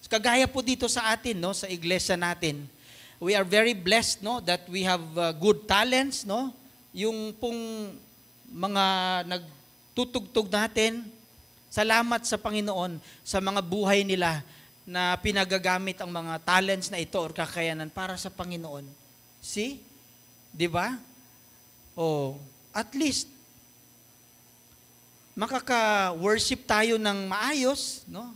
Kagaya po dito sa atin, no? Sa iglesia natin, we are very blessed, no? That we have good talents, no? Yung pong mga nagtutugtog natin, salamat sa Panginoon sa mga buhay nila na pinagagamit ang mga talents na ito o kakayanan para sa Panginoon. See? Di ba? O, at least, makaka-worship tayo ng maayos, no?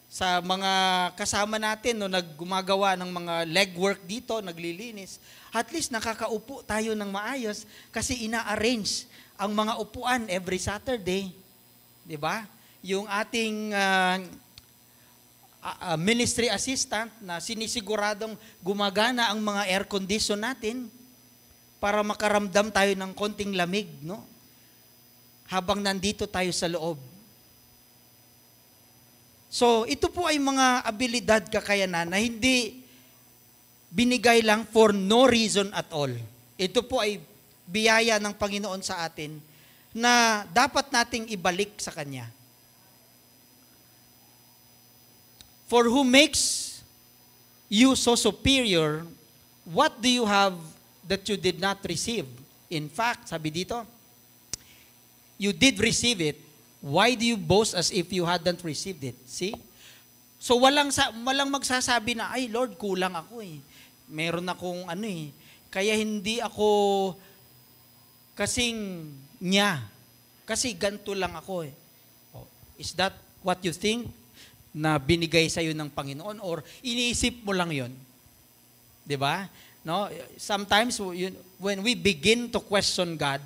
Sa mga kasama natin, no, naggumagawa ng mga legwork dito, naglilinis, at least nakakaupo tayo ng maayos kasi ina-arrange ang mga upuan every Saturday. Di ba? Yung ating ministry assistant na sinisiguradong gumagana ang mga air condition natin para makaramdam tayo ng konting lamig, no? Habang nandito tayo sa loob. So, ito po ay mga abilidad, kakayanan na hindi binigay lang for no reason at all. Ito po ay biyaya ng Panginoon sa atin na dapat nating ibalik sa Kanya. For who makes you so superior, what do you have that you did not receive? In fact, sabi dito, you did receive it. Why do you boast as if you hadn't received it? See? So walang magsasabi na, ay Lord, kulang ako eh. Meron akong ano eh. Kaya hindi ako kasing niya. Kasi ganito lang ako eh. Oh, is that what you think na binigay sa iyo ng Panginoon, or iniisip mo lang 'yon? 'Di ba? No? Sometimes when we begin to question God,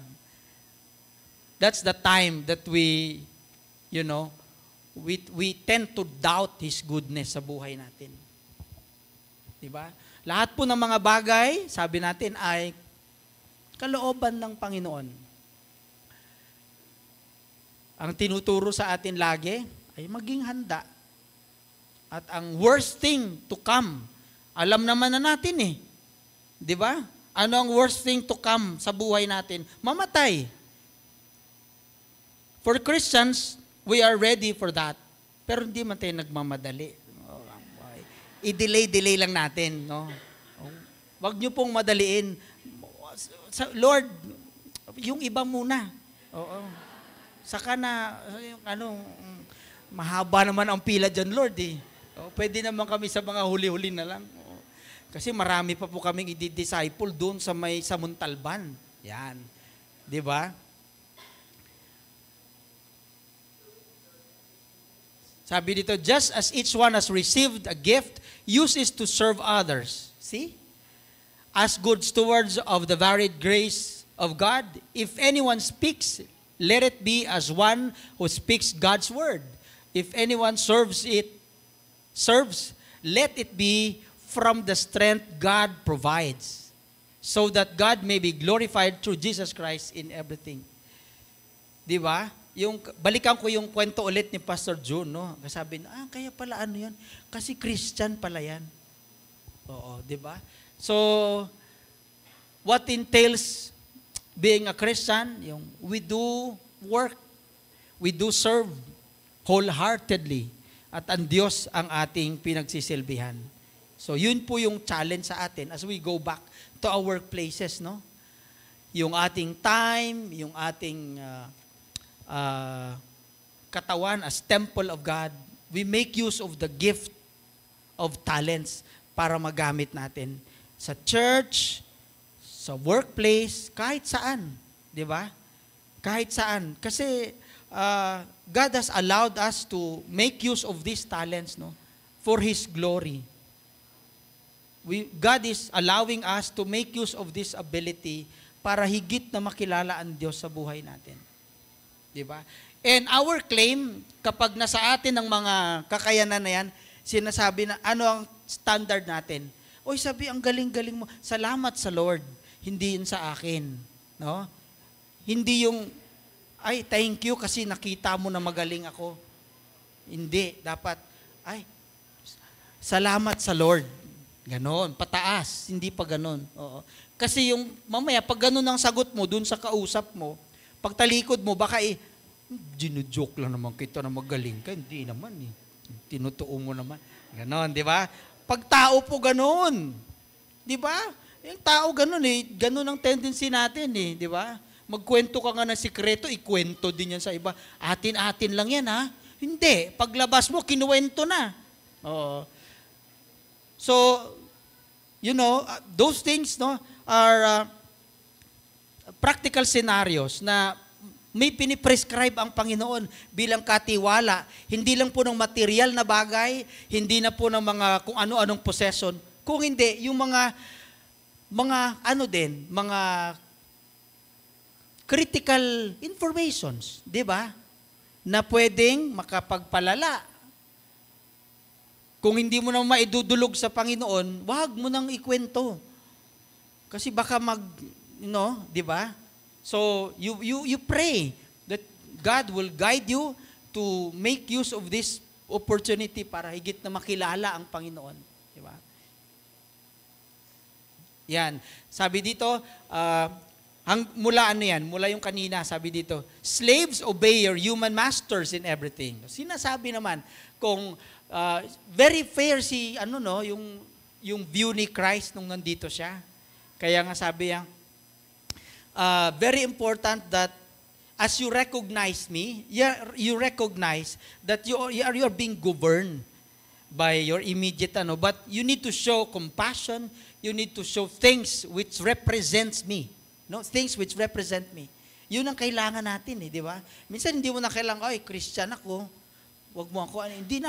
that's the time that we tend to doubt His goodness sa buhay natin. 'Di ba? Lahat po ng mga bagay, sabi natin, ay kalooban ng Panginoon. Ang tinuturo sa atin lagi ay maging handa. At ang worst thing to come, alam naman na natin eh. 'Di ba? Ano ang worst thing to come sa buhay natin? Mamatay. For Christians, we are ready for that. Pero hindi man tayo nagmamadali. I-delay lang natin, no? Wag niyo pong madaliin. Lord, yung iba muna. Oo. Saka na, mahaba naman ang pila dyan, Lord, eh. Pwede naman kami sa mga huli-huli na lang. Kasi marami pa po kaming i-disciple doon sa Montalban. Yan. Di ba? Sabi dito, just as each one has received a gift, use it to serve others. See? As good stewards of the varied grace of God, if anyone speaks, let it be as one who speaks God's word. If anyone serves, let it be from the strength God provides, so that God may be glorified through Jesus Christ in everything. Di ba? Balikan ko yung kwento ulit ni Pastor June, no? Sabi na, kaya pala ano yan? Kasi Christian pala yan. Oo, di ba? So, what entails being a Christian? Yung we do work, we do serve wholeheartedly, at ang Diyos ang ating pinagsisilbihan. So, yun po yung challenge sa atin as we go back to our workplaces, no? Yung ating time, yung ating katawan as temple of God, we make use of the gift of talents para magamit natin sa church, sa workplace, kahit saan. Di ba? Kahit saan. Kasi God has allowed us to make use of these talents, no, for His glory. God is allowing us to make use of this ability para higit na makilala ang Diyos sa buhay natin. Diba? And our claim, kapag nasa atin ang mga kakayanan na yan, sinasabi na, ano ang standard natin? Oy, sabi, ang galing-galing mo. Salamat sa Lord. Hindi yun sa akin. No? Hindi yung, ay, thank you kasi nakita mo na magaling ako. Hindi. Dapat, ay, salamat sa Lord. Ganon. Pataas. Hindi pa ganon. Oo. Kasi yung, mamaya, pag ganon ang sagot mo, dun sa kausap mo, pagtalikod mo, baka ginujoke lang naman kita na magaling ka. Hindi naman eh. Tinutuo mo naman. Ganon, di ba? Pag tao po ganon. Di ba? Yung tao ganon eh. Ganon ang tendency natin eh. Di ba? Magkwento ka nga ng sikreto, ikwento din yan sa iba. Atin-atin lang yan ha. Hindi. Paglabas mo, kinuwento na. Oo. So, you know, those things no, are practical scenarios na may piniprescribe ang Panginoon bilang katiwala. Hindi lang po ng material na bagay, hindi na po ng mga kung ano-anong possession. Kung hindi, yung mga critical informations, di ba? Na pwedeng makapagpalala. Kung hindi mo na maidudulog sa Panginoon, wag mo nang ikwento. Kasi baka di ba? So, you pray that God will guide you to make use of this opportunity para higit na makilala ang Panginoon. Di ba? Yan. Sabi dito, mula ano yan? Mula yung kanina, sabi dito, slaves, obey your human masters in everything. Sinasabi naman, kung Very fair si, yung view ni Christ nung nandito siya. Kaya nga sabi niya, very important that as you recognize me, you recognize that you are being governed by your immediate, but you need to show compassion, you need to show things which represents me. No? Things which represent me. Yun ang kailangan natin, di ba? Minsan hindi mo na kailangan, Christian ako, wag mo ako, hindi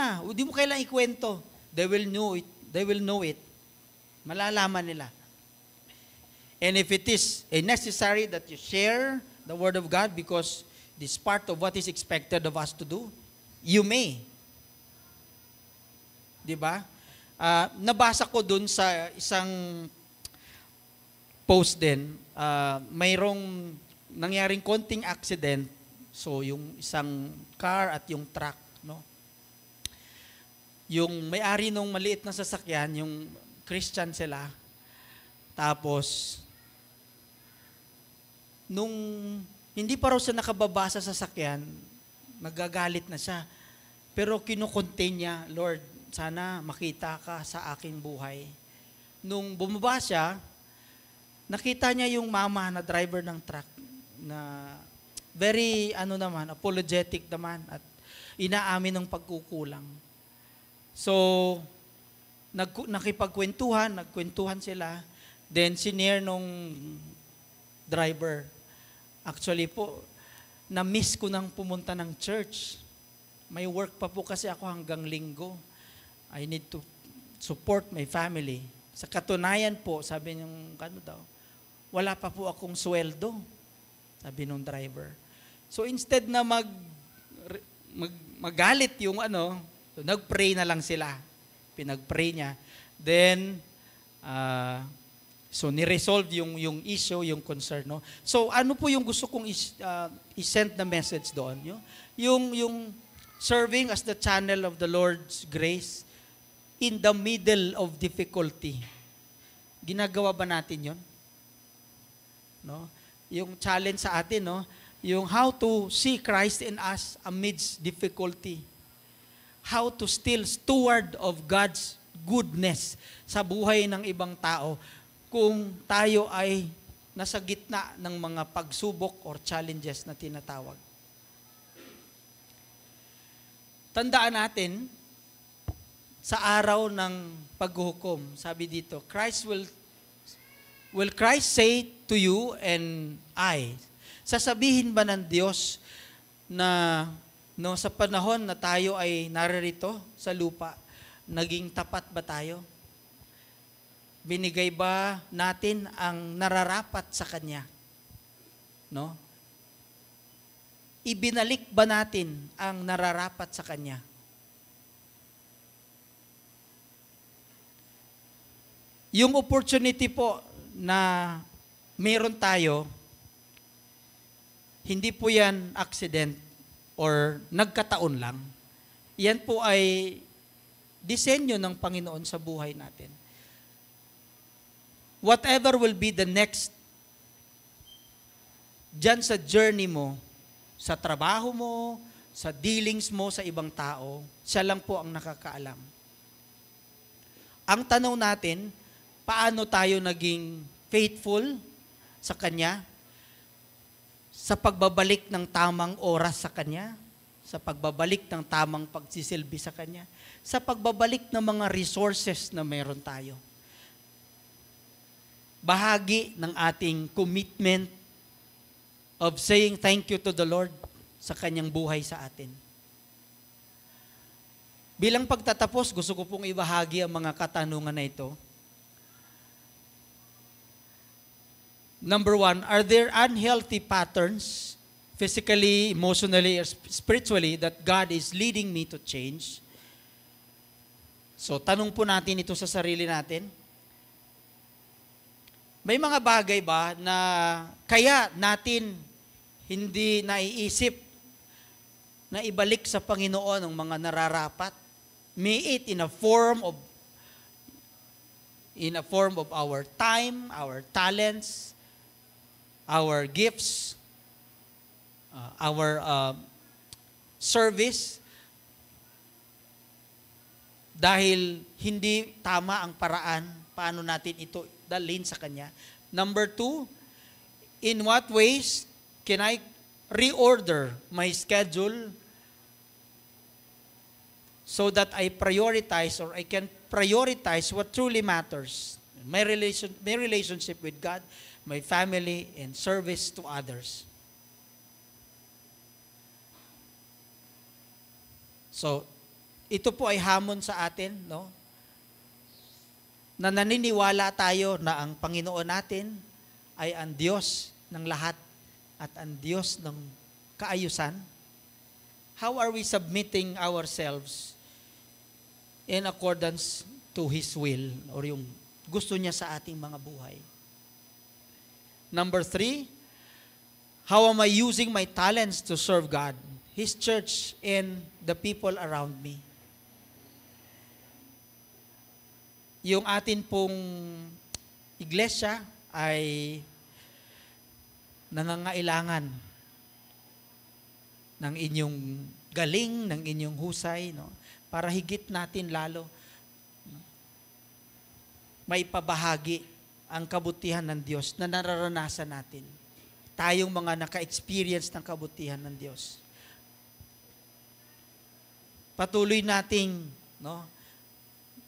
mo kailangan ikwento. They will know it. They will know it. Malalaman nila. And if it is necessary that you share the Word of God because this part of what is expected of us to do, you may. Di ba? Nabasa ko dun sa isang post din, mayroong nangyaring konting accident. So, yung isang car at yung truck, no? Yung may-ari nung maliit na sasakyan, yung Christian sila, tapos, nung hindi pa raw siya nakababa sa sasakyan, nagagalit na siya. Pero kinukontain niya, Lord, sana makita ka sa aking buhay. Nung bumaba siya, nakita niya yung mama na driver ng truck na very, apologetic naman at inaamin ng pagkukulang. So, nagkwentuhan sila, then sinare nung driver. Actually po, na-miss ko nang pumunta ng church. May work pa po kasi ako hanggang linggo. I need to support my family. Sa katunayan po, sabi niyong, wala pa po akong sweldo, sabi nung driver. So instead na magalit yung nag-pray na lang sila. Pinag-pray niya. Then, so ni-resolve yung issue, yung concern. No? So ano po yung gusto kong i-send na message doon? Yung serving as the channel of the Lord's grace in the middle of difficulty. Ginagawa ba natin yon? No? Yung challenge sa atin, no? Yung how to see Christ in us amidst difficulty. How to still steward of God's goodness sa buhay ng ibang tao kung tayo ay nasa gitna ng mga pagsubok or challenges na tinatawag. Tandaan natin, sa araw ng paghuhukom, sabi dito, will Christ say to you and I, sasabihin ba ng Diyos na sa panahon na tayo ay naririto sa lupa, naging tapat ba tayo? Binigay ba natin ang nararapat sa Kanya? No? Ibinalik ba natin ang nararapat sa Kanya? Yung opportunity po na meron tayo, hindi po yan accident or nagkataon lang. Yan po ay disenyo ng Panginoon sa buhay natin. Whatever will be the next dyan sa journey mo, sa trabaho mo, sa dealings mo sa ibang tao, siya lang po ang nakakaalam. Ang tanong natin, paano tayo naging faithful sa Kanya? Sa pagbabalik ng tamang oras sa Kanya? Sa pagbabalik ng tamang pagsisilbi sa Kanya? Sa pagbabalik ng mga resources na meron tayo? Bahagi ng ating commitment of saying thank you to the Lord sa Kanyang buhay sa atin. Bilang pagtatapos, gusto ko pong ibahagi ang mga katanungan na ito. Number 1, are there unhealthy patterns, physically, emotionally, or spiritually, that God is leading me to change? So, tanong po natin ito sa sarili natin. May mga bagay ba na kaya natin hindi naiisip na ibalik sa Panginoon ang mga nararapat? May it in a form of our time, our talents, our gifts, our service. dahil hindi tama ang paraan paano natin ito dalhin sa Kanya. Number 2, in what ways can I reorder my schedule so that I prioritize or I can prioritize what truly matters. My relationship with God, my family, and service to others. So, ito po ay hamon sa atin, no? Na naniniwala tayo na ang Panginoon natin ay ang Diyos ng lahat at ang Diyos ng kaayusan. How are we submitting ourselves in accordance to His will or yung gusto niya sa ating mga buhay? Number 3, how am I using my talents to serve God, His church, and the people around me? Yung atin pong iglesia ay nangangailangan ng inyong galing, ng inyong husay, no? Para higit natin lalo maipabahagi ang kabutihan ng Diyos na nararanasan natin. Tayong mga naka-experience ng kabutihan ng Diyos. Patuloy nating, no,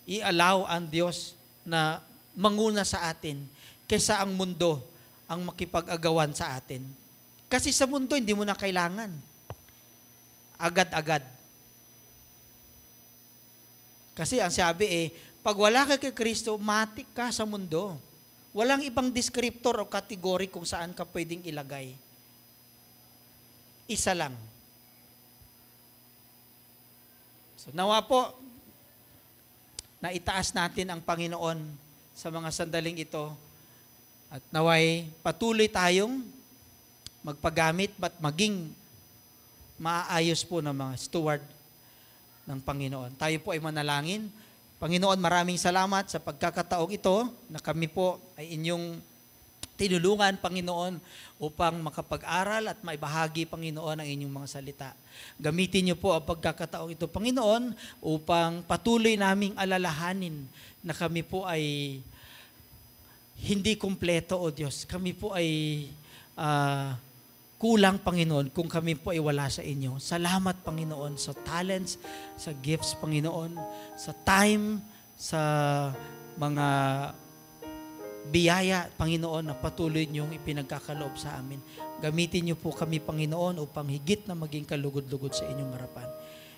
i-allow ang Diyos na manguna sa atin kaysa ang mundo ang makipag-agawan sa atin. Kasi sa mundo, hindi mo na kailangan. Agad-agad. Kasi ang sabi pag wala ka kay Kristo, matik ka sa mundo. Walang ibang descriptor o kategory kung saan ka pwedeng ilagay. Isa lang. So nawa po, na itaas natin ang Panginoon sa mga sandaling ito at naway patuloy tayong magpagamit at maging maayos po ng mga steward ng Panginoon. Tayo po ay manalangin. Panginoon, maraming salamat sa pagkakataong ito na kami po ay inyong tinulungan, Panginoon, upang makapag-aral at maibahagi, Panginoon, ang inyong mga salita. Gamitin niyo po ang pagkakataong ito, Panginoon, upang patuloy naming alalahanin na kami po ay hindi kumpleto, O Diyos. Kami po ay kulang, Panginoon, kung kami po ay wala sa inyo. Salamat, Panginoon, sa talents, sa gifts, Panginoon, sa time, sa mga biyaya, Panginoon, na patuloy niyong ipinagkakaloob sa amin. Gamitin niyo po kami, Panginoon, upang higit na maging kalugod-lugod sa inyong harapan.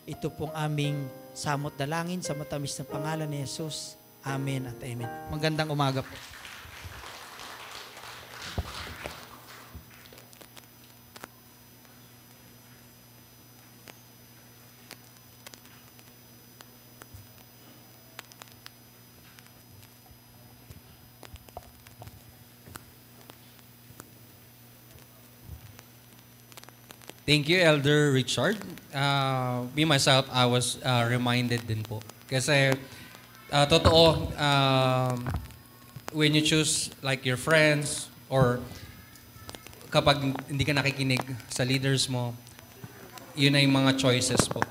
Ito pong aming samot dalangin sa matamis na pangalan ni Jesus. Amen at amen. Magandang umaga po. Thank you, Elder Richard. Me myself, I was reminded din po. Kasi totoo, when you choose like your friends or kapag hindi ka nakikinig sa leaders mo, yun ay mga choices po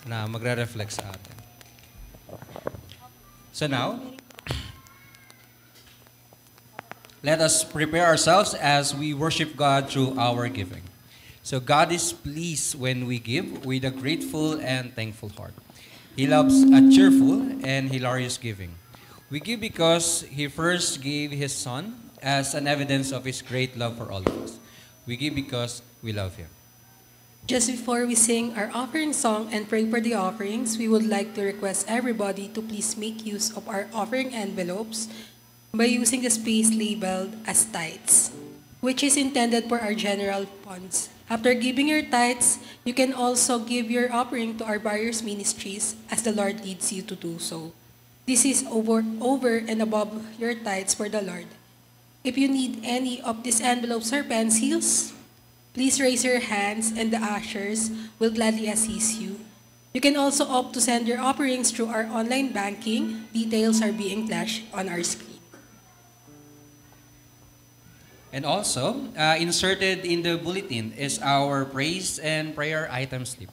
na magre-reflect sa atin. So now, let us prepare ourselves as we worship God through our giving. So God is pleased when we give with a grateful and thankful heart. He loves a cheerful and hilarious giving. We give because He first gave His Son as an evidence of His great love for all of us. We give because we love Him. Just before we sing our offering song and pray for the offerings, we would like to request everybody to please make use of our offering envelopes by using the space labeled as tithes, which is intended for our general funds. After giving your tithes, you can also give your offering to our various ministries as the Lord leads you to do so. This is over and above your tithes for the Lord. If you need any of these envelopes or pencils, please raise your hands and the ushers will gladly assist you. You can also opt to send your offerings through our online banking. Details are being flashed on our screen. And also, inserted in the bulletin is our praise and prayer item slip.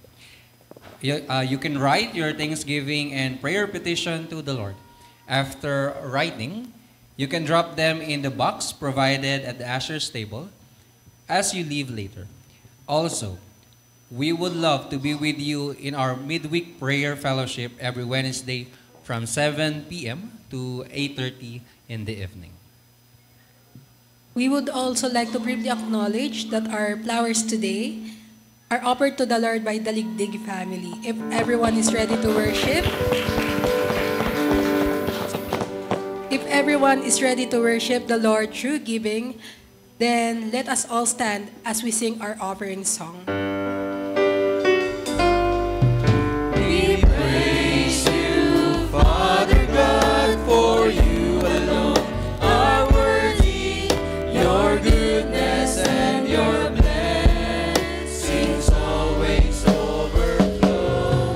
You can write your thanksgiving and prayer petition to the Lord. After writing, you can drop them in the box provided at the usher's table as you leave later. Also, we would love to be with you in our midweek prayer fellowship every Wednesday from 7 p.m. to 8:30 in the evening. We would also like to briefly acknowledge that our flowers today are offered to the Lord by the Ligdig family. If everyone is ready to worship, the Lord through giving, then let us all stand as we sing our offering song. We praise you, Father God, for you alone are worthy. Your goodness and your blessings always overflow.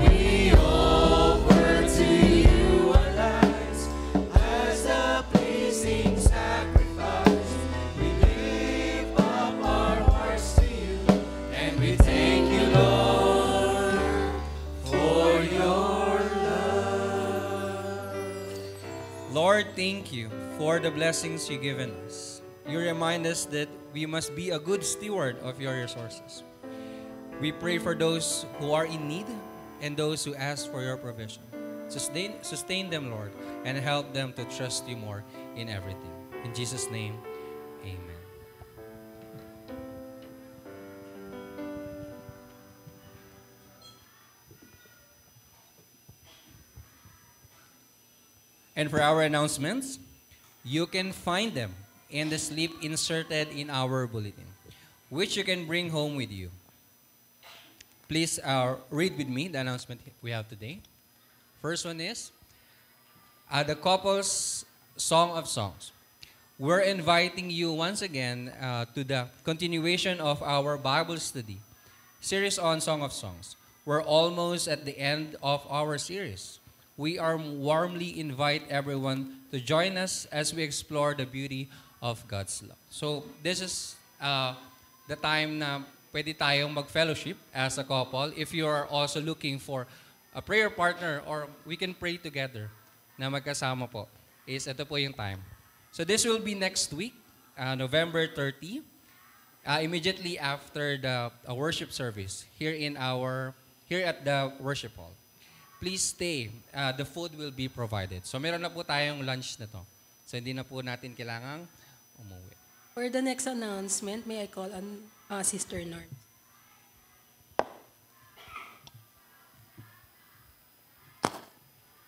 We offer to you our lives as a pleasing sacrifice. We lift up our hearts to you, and we thank you, Lord, for your love. Lord, thank you for the blessings you've given us. You remind us that we must be a good steward of your resources. We pray for those who are in need and those who ask for your provision. Sustain them, Lord, and help them to trust you more in everything. In Jesus' name, amen. And for our announcements, you can find them in the slip inserted in our bulletin, which you can bring home with you. Please read with me the announcement we have today. First one is the couple's Song of Songs. We're inviting you once again to the continuation of our Bible study series on Song of Songs. We're almost at the end of our series. We warmly invite everyone to join us as we explore the beauty of God's love. So this is the time na pwede tayong mag-fellowship as a couple. If you are also looking for a prayer partner or we can pray together na magkasama po, is ito po yung time. So this will be next week, November 30, immediately after the worship service here at the worship hall. Please stay. The food will be provided. So meron na po tayong lunch na to. So hindi na po natin kailangang umuwi. For the next announcement, may I call on Sister Norm?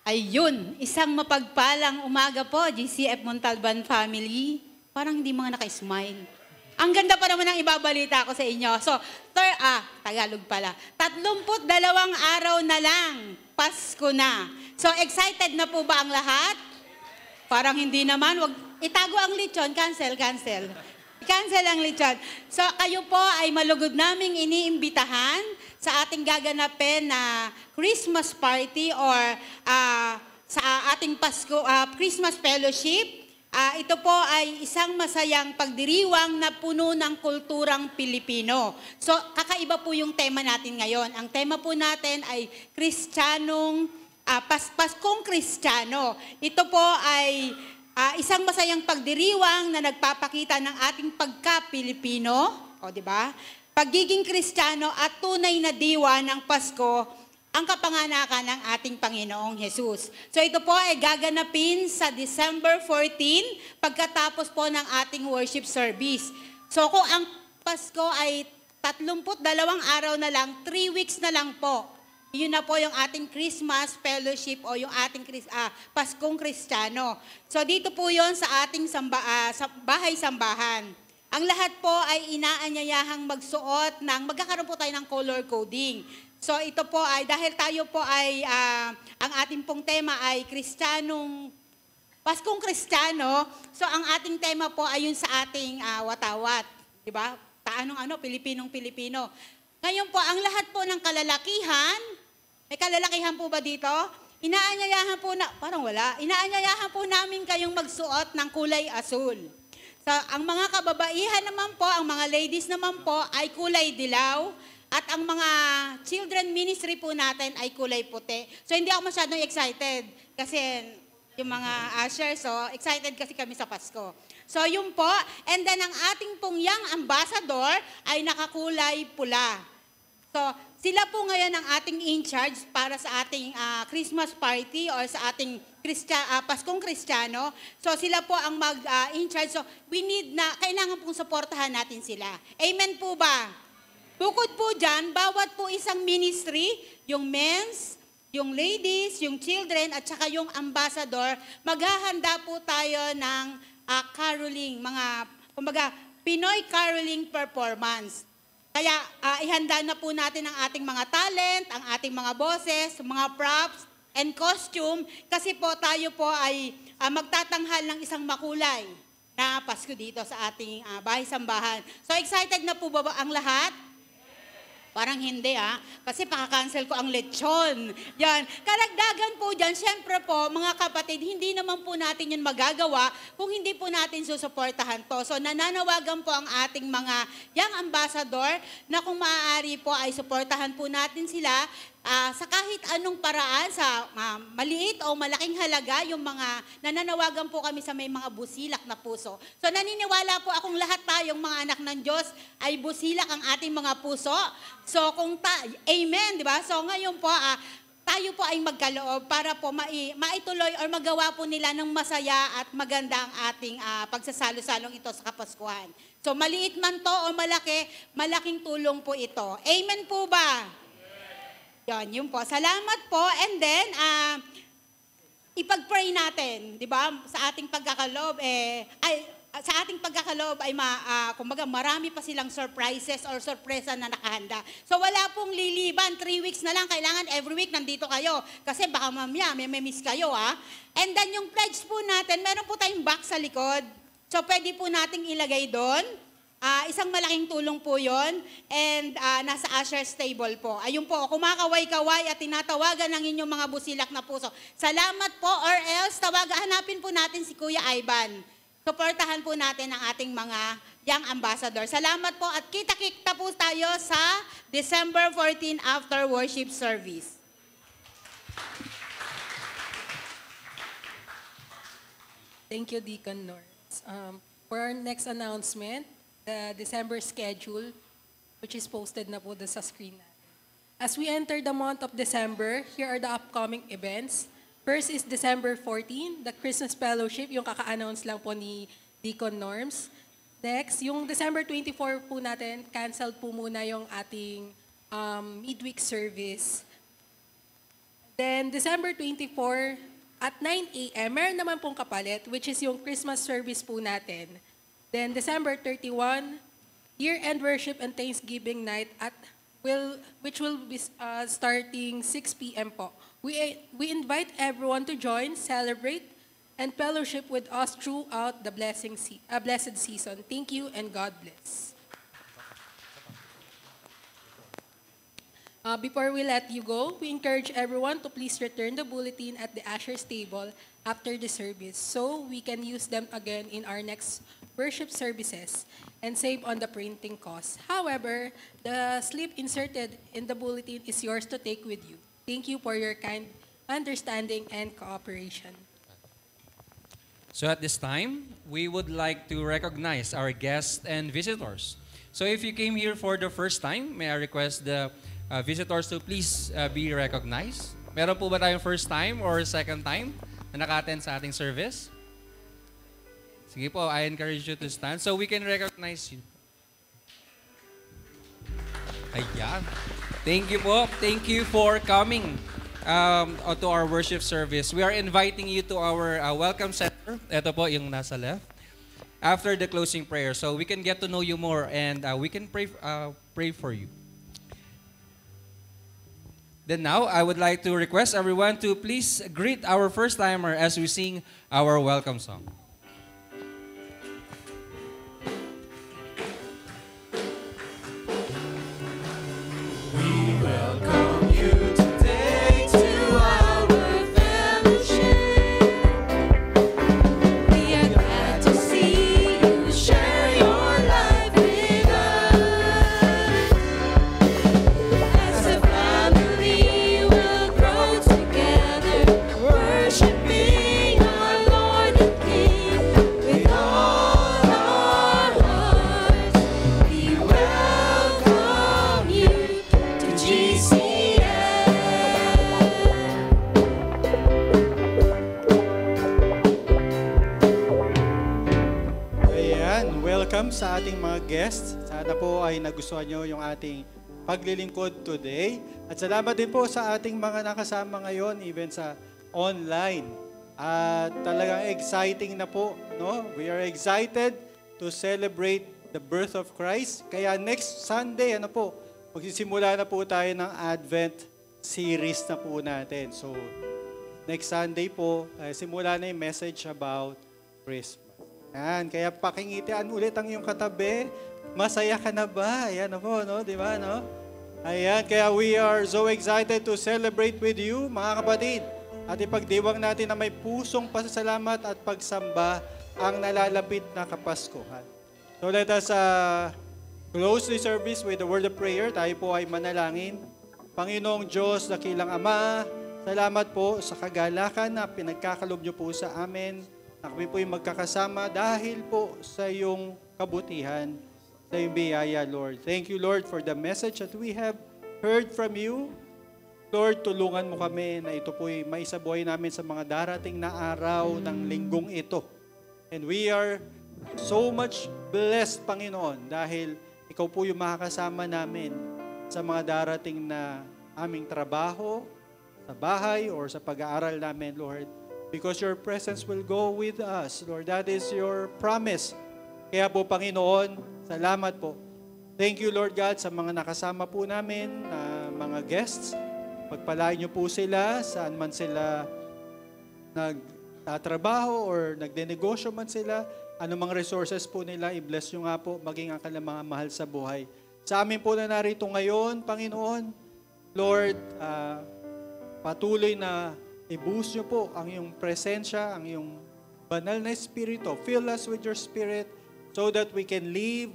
Ayun, isang mapagpalang umaga po, GCF Montalban family. Parang hindi mga naka-smile. Ang ganda pa naman ang ibabalita ko sa inyo. So, Tagalog pala. 32 araw na lang, Pasko na. So, excited na po ba ang lahat? Parang hindi naman. Wag itago ang lechon. Cancel. Cancel ang lechon. So, kayo po ay malugod naming iniimbitahan sa ating gaganapin na Christmas party or sa ating Pasko, Christmas fellowship. Ito po ay isang masayang pagdiriwang na puno ng kulturang Pilipino. So, kakaiba po yung tema natin ngayon. Ang tema po natin ay Paskong Kristiyano. Ito po ay isang masayang pagdiriwang na nagpapakita ng ating pagka-Pilipino, o di ba? Pagiging Kristiyano at tunay na diwa ng Pasko ang kapanganakan ng ating Panginoong Jesus. So ito po ay gaganapin sa December 14 pagkatapos po ng ating worship service. So kung ang Pasko ay 32 araw na lang, 3 weeks na lang po. Yun na po yung ating Christmas fellowship o yung ating Paskong Kristiyano. So dito po yon sa ating bahay-sambahan. Ang lahat po ay inaanyayahang magsuot magkakaroon po tayo ng color coding. So ito po ay, dahil tayo po ay, ang ating pong tema ay Paskong Kristiyano, so ang ating tema po ay yun sa ating watawat. Diba? Pilipinong-Pilipino. Ngayon po, ang lahat po ng kalalakihan, may kalalakihan po ba dito? Inaanyayahan po namin kayong magsuot ng kulay asul. So, ang mga kababaihan naman po, ang mga ladies naman po ay kulay dilaw. At ang mga children ministry po natin ay kulay puti. So hindi ako masyadong excited kasi yung mga ushers, so excited kasi kami sa Pasko. So yun po, and then ang ating pong young ambassador ay nakakulay pula. So sila po ngayon ang ating in charge para sa ating Christmas party or sa ating Paskong Kristiyano. So sila po ang mag-in charge. So we need na, kailangan pong suportahan natin sila. Amen po ba? Bukod po dyan, bawat po isang ministry, yung men's, yung ladies, yung children, at saka yung ambassador, maghahanda po tayo ng caroling, kumbaga, Pinoy caroling performance. Kaya ihanda na po natin ang ating mga talent, ang ating mga boses, mga props, and costume, kasi po tayo po ay magtatanghal ng isang makulay na Pasko dito sa ating bahay-sambahan. So excited na po ba ang lahat? Parang hindi kasi pakakancel ko ang lechon. Yan. Karagdagan po dyan, syempre po, mga kapatid, hindi naman po natin yun magagawa kung hindi po natin susuportahan to. So nananawagan po ang ating mga young ambassador na kung maaari po ay suportahan po natin sila sa kahit anong paraan, sa maliit o malaking halaga, yung mga nananawagan po kami sa may mga busilak na puso. So naniniwala po akong lahat tayong mga anak ng Diyos ay busilak ang ating mga puso. So kung amen, di ba? So ngayon po, tayo po ay magkaloob para po maituloy or magawa po nila ng masaya at maganda ang ating pagsasalo-salong ito sa Kapaskuhan. So maliit man to o malaki, malaking tulong po ito. Amen po ba? Yun po. Salamat po. And then, ipag-pray natin, di ba? Sa ating pagkakaloob, kumbaga marami pa silang surprises or sorpresa na nakahanda. So wala pong liliban, 3 weeks na lang, kailangan every week nandito kayo. Kasi baka mamaya, may miss kayo And then yung pledge po natin, meron po tayong box sa likod. So pwede po nating ilagay doon. Isang malaking tulong po yon, and nasa usher's table po. Ayun po, kumakaway-kaway at tinatawagan ng inyong mga busilak na puso. Salamat po, or else hanapin po natin si Kuya Ivan. Suportahan po natin ang ating mga young ambassador. Salamat po at kita-kita po tayo sa December 14 after worship service. Thank you, Deacon Norms. For our next announcement, the December schedule, which is posted na po sa screen natin. As we enter the month of December, here are the upcoming events. First is December 14, the Christmas Fellowship, yung kaka-announce lang po ni Deacon Norms. Next, yung December 24 po natin, canceled po muna yung ating midweek service. Then, December 24, at 9 a.m., meron naman pong kapalit, which is yung Christmas service po natin. Then December 31, year-end worship and Thanksgiving night which will be starting 6 p.m. po. We invite everyone to join, celebrate, and fellowship with us throughout the blessed season. Thank you and God bless. Before we let you go, we encourage everyone to please return the bulletin at the usher's table after the service so we can use them again in our next worship services and save on the printing costs. However, the slip inserted in the bulletin is yours to take with you. Thank you for your kind understanding and cooperation. So at this time, we would like to recognize our guests and visitors. So if you came here for the first time, may I request the visitors to please be recognized. Meron po ba tayong first time or second time na naka-attend sa ating service? Sige po, I encourage you to stand so we can recognize you. Ayan. Thank you po. Thank you for coming to our worship service. We are inviting you to our welcome center. Ito po yung nasa left. After the closing prayer, so we can get to know you more and we can pray for you. Then now, I would like to request everyone to please greet our first-timer as we sing our welcome song. Welcome you today to our fellowship. We are glad to see you share your life with us. sa ating mga guests. Sana po ay nagustuhan nyo yung ating paglilingkod today. At salamat din po sa ating mga nakasama ngayon, even sa online. At talagang exciting na po, no? We are excited to celebrate the birth of Christ. Kaya next Sunday, magsisimula na po tayo ng Advent series na po natin. So, next Sunday po, simula na yung message about Christmas. Yan, kaya pakingitian ulit ang iyong katabi. Masaya ka na ba? Ayan na po, no? Di ba, no? Ayan, kaya we are so excited to celebrate with you, mga kapatid. At ipagdiwang natin na may pusong pasasalamat at pagsamba ang nalalapit na Kapaskuhan. So let us close the service with a word of prayer. Tayo po ay manalangin. Panginoong Diyos, dakilang Ama, salamat po sa kagalakan na pinagkakalob niyo po sa amin. Na kami po yung magkakasama dahil po sa iyong kabutihan, sa iyong biyaya, Lord. Thank you, Lord, for the message that we have heard from you. Lord, tulungan mo kami na ito po'y maisabuhay namin sa mga darating na araw ng linggong ito. And we are so much blessed, Panginoon, dahil ikaw po yung makakasama namin sa mga darating na aming trabaho, sa bahay, or sa pag-aaral namin, Lord. Because your presence will go with us, Lord. That is your promise. Kaya po, Panginoon, salamat po. Thank you, Lord God, sa mga nakasama po namin, mga guests. Pagpalain niyo po sila, saan man sila nagtatrabaho or nagdenegosyo man sila, anumang resources po nila, i-bless niyo nga po, maging ang kanilang mga mahal sa buhay. Sa amin po na narito ngayon, Panginoon, Lord, patuloy na i-boost niyo po ang iyong presensya, ang iyong banal na Espiritu. Fill us with your Spirit so that we can live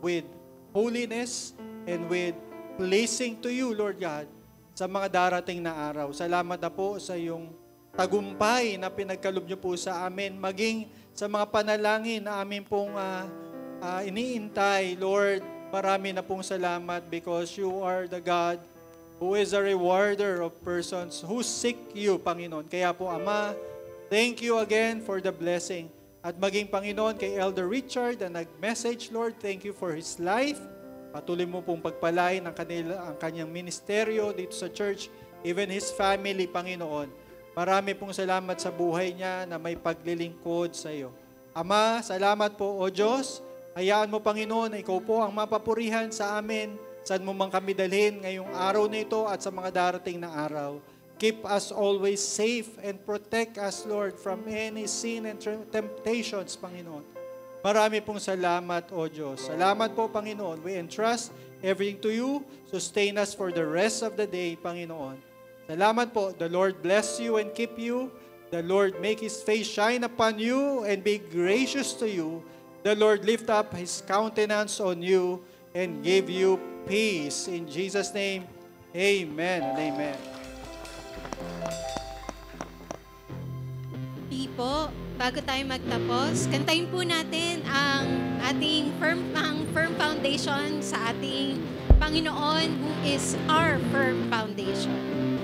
with holiness and with pleasing to you, Lord God, sa mga darating na araw. Salamat na po sa iyong tagumpay na pinagkalob niyo po sa amin, maging sa mga panalangin na amin pong iniintay. Lord, marami na pong salamat because you are the God who is a rewarder of persons who seek you, Panginoon. Kaya po, Ama, thank you again for the blessing. At maging, Panginoon, kay Elder Richard na nag-message, Lord, thank you for his life. Patuloy mo pong pagpalain ang kanyang ministeryo dito sa church, even his family, Panginoon. Marami pong salamat sa buhay niya na may paglilingkod sa iyo. Ama, salamat po, O Diyos. Hayaan mo, Panginoon, na ikaw po ang mapapurihan sa amin, saan mo man kami dalhin ngayong araw na ito at sa mga darating na araw. Keep us always safe and protect us, Lord, from any sin and temptations, Panginoon. Marami pong salamat, O Diyos. Salamat po, Panginoon. We entrust everything to you. Sustain us for the rest of the day, Panginoon. Salamat po. The Lord bless you and keep you. The Lord make His face shine upon you and be gracious to you. The Lord lift up His countenance on you and give you peace. In Jesus' name, amen and amen. Po, bago tayo magtapos, kantahin po natin ang ating firm foundation sa ating Panginoon who is our firm foundation.